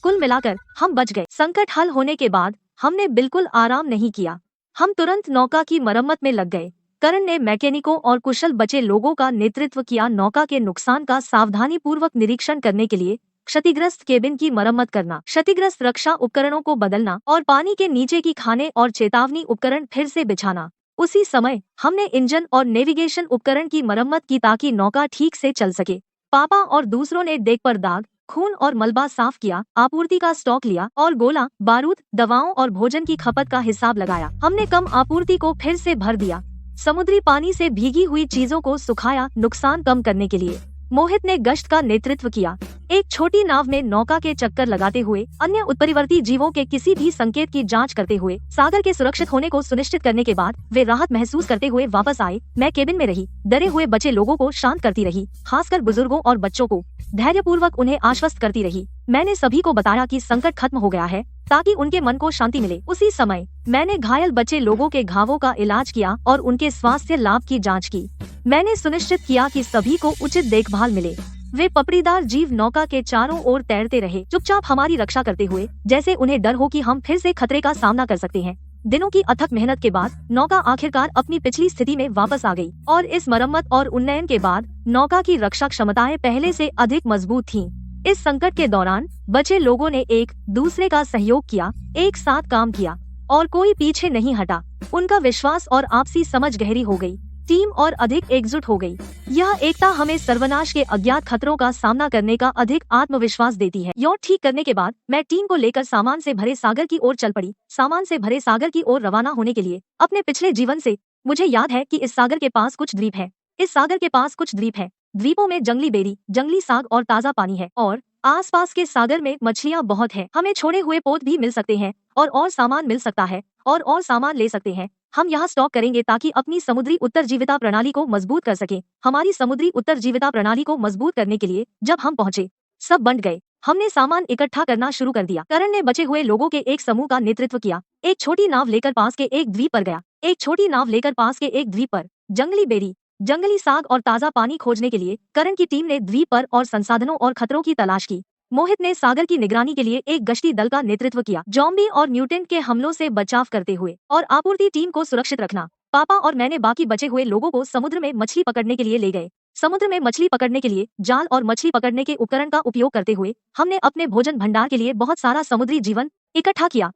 S1: कुल मिलाकर हम बच गए। संकट हल होने के बाद हमने बिल्कुल आराम नहीं किया। हम तुरंत नौका की मरम्मत में लग गए। करण ने मैकेनिकों और कुशल बचे लोगों का नेतृत्व किया। नौका के नुकसान का सावधानी पूर्वक निरीक्षण करने के लिए क्षतिग्रस्त केबिन की मरम्मत करना, क्षतिग्रस्त रक्षा उपकरणों को बदलना और पानी के नीचे की खाने और चेतावनी उपकरण फिर से बिछाना। उसी समय हमने इंजन और नेविगेशन उपकरण की मरम्मत की ताकि नौका ठीक से चल सके। पापा और दूसरों ने डेक पर दाग, खून और मलबा साफ किया, आपूर्ति का स्टॉक लिया और गोला, बारूद, दवाओं और भोजन की खपत का हिसाब लगाया। हमने कम आपूर्ति को फिर से भर दिया। समुद्री पानी से भीगी हुई चीजों को सुखाया, नुकसान कम करने के लिए। मोहित ने गश्त का नेतृत्व किया, एक छोटी नाव में नौका के चक्कर लगाते हुए, अन्य उत्परिवर्ती जीवों के किसी भी संकेत की जांच करते हुए, सागर के सुरक्षित होने को सुनिश्चित करने के बाद वे राहत महसूस करते हुए वापस आए। मैं केबिन में रही, डरे हुए बचे लोगों को शांत करती रही, खासकर बुजुर्गों और बच्चों को धैर्यपूर्वक उन्हें आश्वस्त करती रही। मैंने सभी को बताया कि संकट खत्म हो गया है ताकि उनके मन को शांति मिले। उसी समय मैंने घायल बचे लोगों के घावों का इलाज किया और उनके स्वास्थ्य लाभ की जांच की। मैंने सुनिश्चित किया कि सभी को उचित देखभाल मिले। वे पपड़ीदार जीव नौका के चारों ओर तैरते रहे, चुपचाप हमारी रक्षा करते हुए, जैसे उन्हें डर हो कि हम फिर से खतरे का सामना कर सकते हैं। दिनों की अथक मेहनत के बाद नौका आखिरकार अपनी पिछली स्थिति में वापस आ गई और इस मरम्मत और उन्नयन के बाद नौका की रक्षा क्षमताएं पहले से अधिक मजबूत थीं। इस संकट के दौरान बचे लोगों ने एक दूसरे का सहयोग किया, एक साथ काम किया और कोई पीछे नहीं हटा। उनका विश्वास और आपसी समझ गहरी हो गई, टीम और अधिक एकजुट हो गई। यह एकता हमें सर्वनाश के अज्ञात खतरों का सामना करने का अधिक आत्मविश्वास देती है। यॉट ठीक करने के बाद मैं टीम को लेकर सामान से भरे सागर की ओर चल पड़ी। सामान से भरे सागर की ओर रवाना होने के लिए अपने पिछले जीवन से मुझे याद है कि इस सागर के पास कुछ द्वीप है। इस सागर के पास कुछ द्वीप है। द्वीपों में जंगली बेरी, जंगली साग और ताज़ा पानी है और आसपास के सागर में मछलियाँ बहुत है। हमें छोड़े हुए पोत भी मिल सकते हैं और सामान मिल सकता है और सामान ले सकते हैं। हम यहाँ स्टॉक करेंगे ताकि अपनी समुद्री उत्तरजीविता प्रणाली को मजबूत कर सकें। हमारी समुद्री उत्तरजीविता प्रणाली को मजबूत करने के लिए जब हम पहुँचे, सब बंट गए। हमने सामान इकट्ठा करना शुरू कर दिया। करण ने बचे हुए लोगों के एक समूह का नेतृत्व किया। एक छोटी नाव लेकर पास के एक द्वीप पर गया। एक छोटी नाव लेकर पास के एक द्वीप पर जंगली बेरी, जंगली साग और ताज़ा पानी खोजने के लिए करण की टीम ने द्वीप पर और संसाधनों और खतरों की तलाश की। मोहित ने सागर की निगरानी के लिए एक गश्ती दल का नेतृत्व किया, जॉम्बी और म्यूटेंट के हमलों से बचाव करते हुए और आपूर्ति टीम को सुरक्षित रखना। पापा और मैंने बाकी बचे हुए लोगों को समुद्र में मछली पकड़ने के लिए ले गए। समुद्र में मछली पकड़ने के लिए जाल और मछली पकड़ने के उपकरण का उपयोग करते हुए हमने अपने भोजन भंडार के लिए बहुत सारा समुद्री जीवन इकट्ठा किया।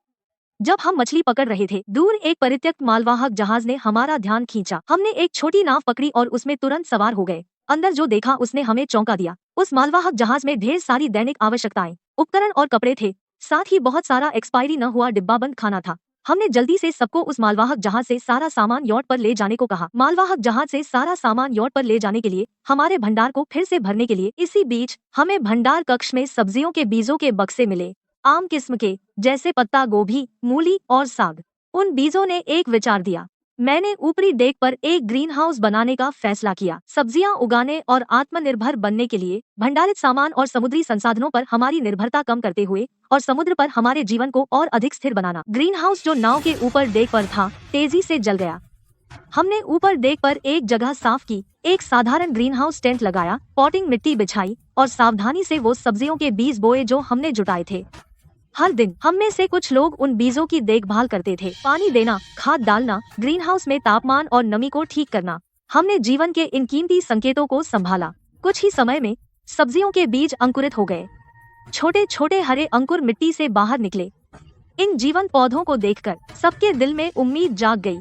S1: जब हम मछली पकड़ रहे थे, दूर एक परित्यक्त मालवाहक जहाज ने हमारा ध्यान खींचा। हमने एक छोटी नाव पकड़ी और उसमें तुरंत सवार हो गए। अंदर जो देखा उसने हमें चौंका दिया। उस मालवाहक जहाज में ढेर सारी दैनिक आवश्यकताएं, उपकरण और कपड़े थे, साथ ही बहुत सारा एक्सपायरी न हुआ डिब्बाबंद खाना था। हमने जल्दी से सबको उस मालवाहक जहाज से सारा सामान यॉट पर ले जाने को कहा। मालवाहक जहाज से सारा सामान यॉट पर ले जाने के लिए, हमारे भंडार को फिर से भरने के लिए। इसी बीच हमें भंडार कक्ष में सब्जियों के बीजों के बक्से मिले, आम किस्म के, जैसे पत्ता गोभी, मूली और साग। उन बीजों ने एक विचार दिया। मैंने ऊपरी डेक पर एक ग्रीन हाउस बनाने का फैसला किया, सब्जियां उगाने और आत्मनिर्भर बनने के लिए। भंडारित सामान और समुद्री संसाधनों पर हमारी निर्भरता कम करते हुए और समुद्र पर हमारे जीवन को और अधिक स्थिर बनाना। ग्रीन हाउस जो नाव के ऊपर डेक पर था, तेजी से जल गया। हमने ऊपर डेक पर एक जगह साफ की, एक साधारण ग्रीन हाउस टेंट लगाया, पॉटिंग मिट्टी बिछाई और सावधानी से वो सब्जियों के बीज बोए जो हमने जुटाए थे। हर दिन हम में से कुछ लोग उन बीजों की देखभाल करते थे, पानी देना, खाद डालना, ग्रीन हाउस में तापमान और नमी को ठीक करना। हमने जीवन के इन कीमती संकेतों को संभाला। कुछ ही समय में सब्जियों के बीज अंकुरित हो गए। छोटे छोटे हरे अंकुर मिट्टी से बाहर निकले। इन जीवंत पौधों को देखकर सबके दिल में उम्मीद जाग गई।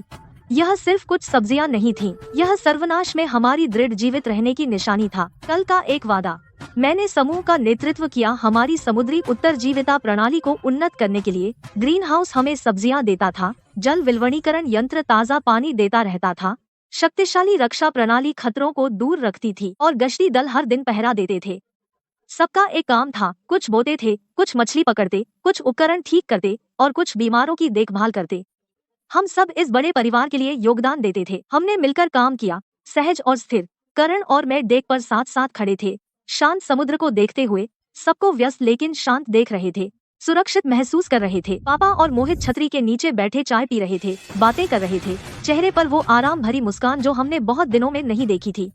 S1: यह सिर्फ कुछ सब्जियां नहीं थीं, यह सर्वनाश में हमारी दृढ़ जीवित रहने की निशानी था। कल का एक वादा। मैंने समूह का नेतृत्व किया। हमारी समुद्री उत्तरजीविता प्रणाली को उन्नत करने के लिए ग्रीन हाउस हमें सब्जियां देता था, जल विलवणीकरण यंत्र ताज़ा पानी देता रहता था, शक्तिशाली रक्षा प्रणाली खतरों को दूर रखती थी और गश्ती दल हर दिन पहरा देते थे। सबका एक काम था, कुछ बोते थे, कुछ मछली पकड़ते, कुछ उपकरण ठीक करते और कुछ बीमारों की देखभाल करते। हम सब इस बड़े परिवार के लिए योगदान देते थे। हमने मिलकर काम किया, सहज और स्थिर। करण और मैं डेक पर साथ साथ खड़े थे, शांत समुद्र को देखते हुए, सबको व्यस्त लेकिन शांत देख रहे थे, सुरक्षित महसूस कर रहे थे। पापा और मोहित छतरी के नीचे बैठे चाय पी रहे थे, बातें कर रहे थे, चेहरे पर वो आराम भरी मुस्कान जो हमने बहुत दिनों में नहीं देखी थी।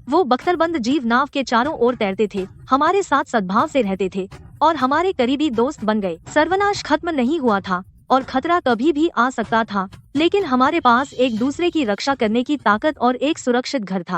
S1: वो बख्तरबंद जीव नाव के चारों ओर तैरते थे, हमारे साथ सद्भाव से रहते थे और हमारे करीबी दोस्त बन गए। सर्वनाश खत्म नहीं हुआ था और खतरा कभी भी आ सकता था, लेकिन हमारे पास एक दूसरे की रक्षा करने की ताकत और एक सुरक्षित घर था।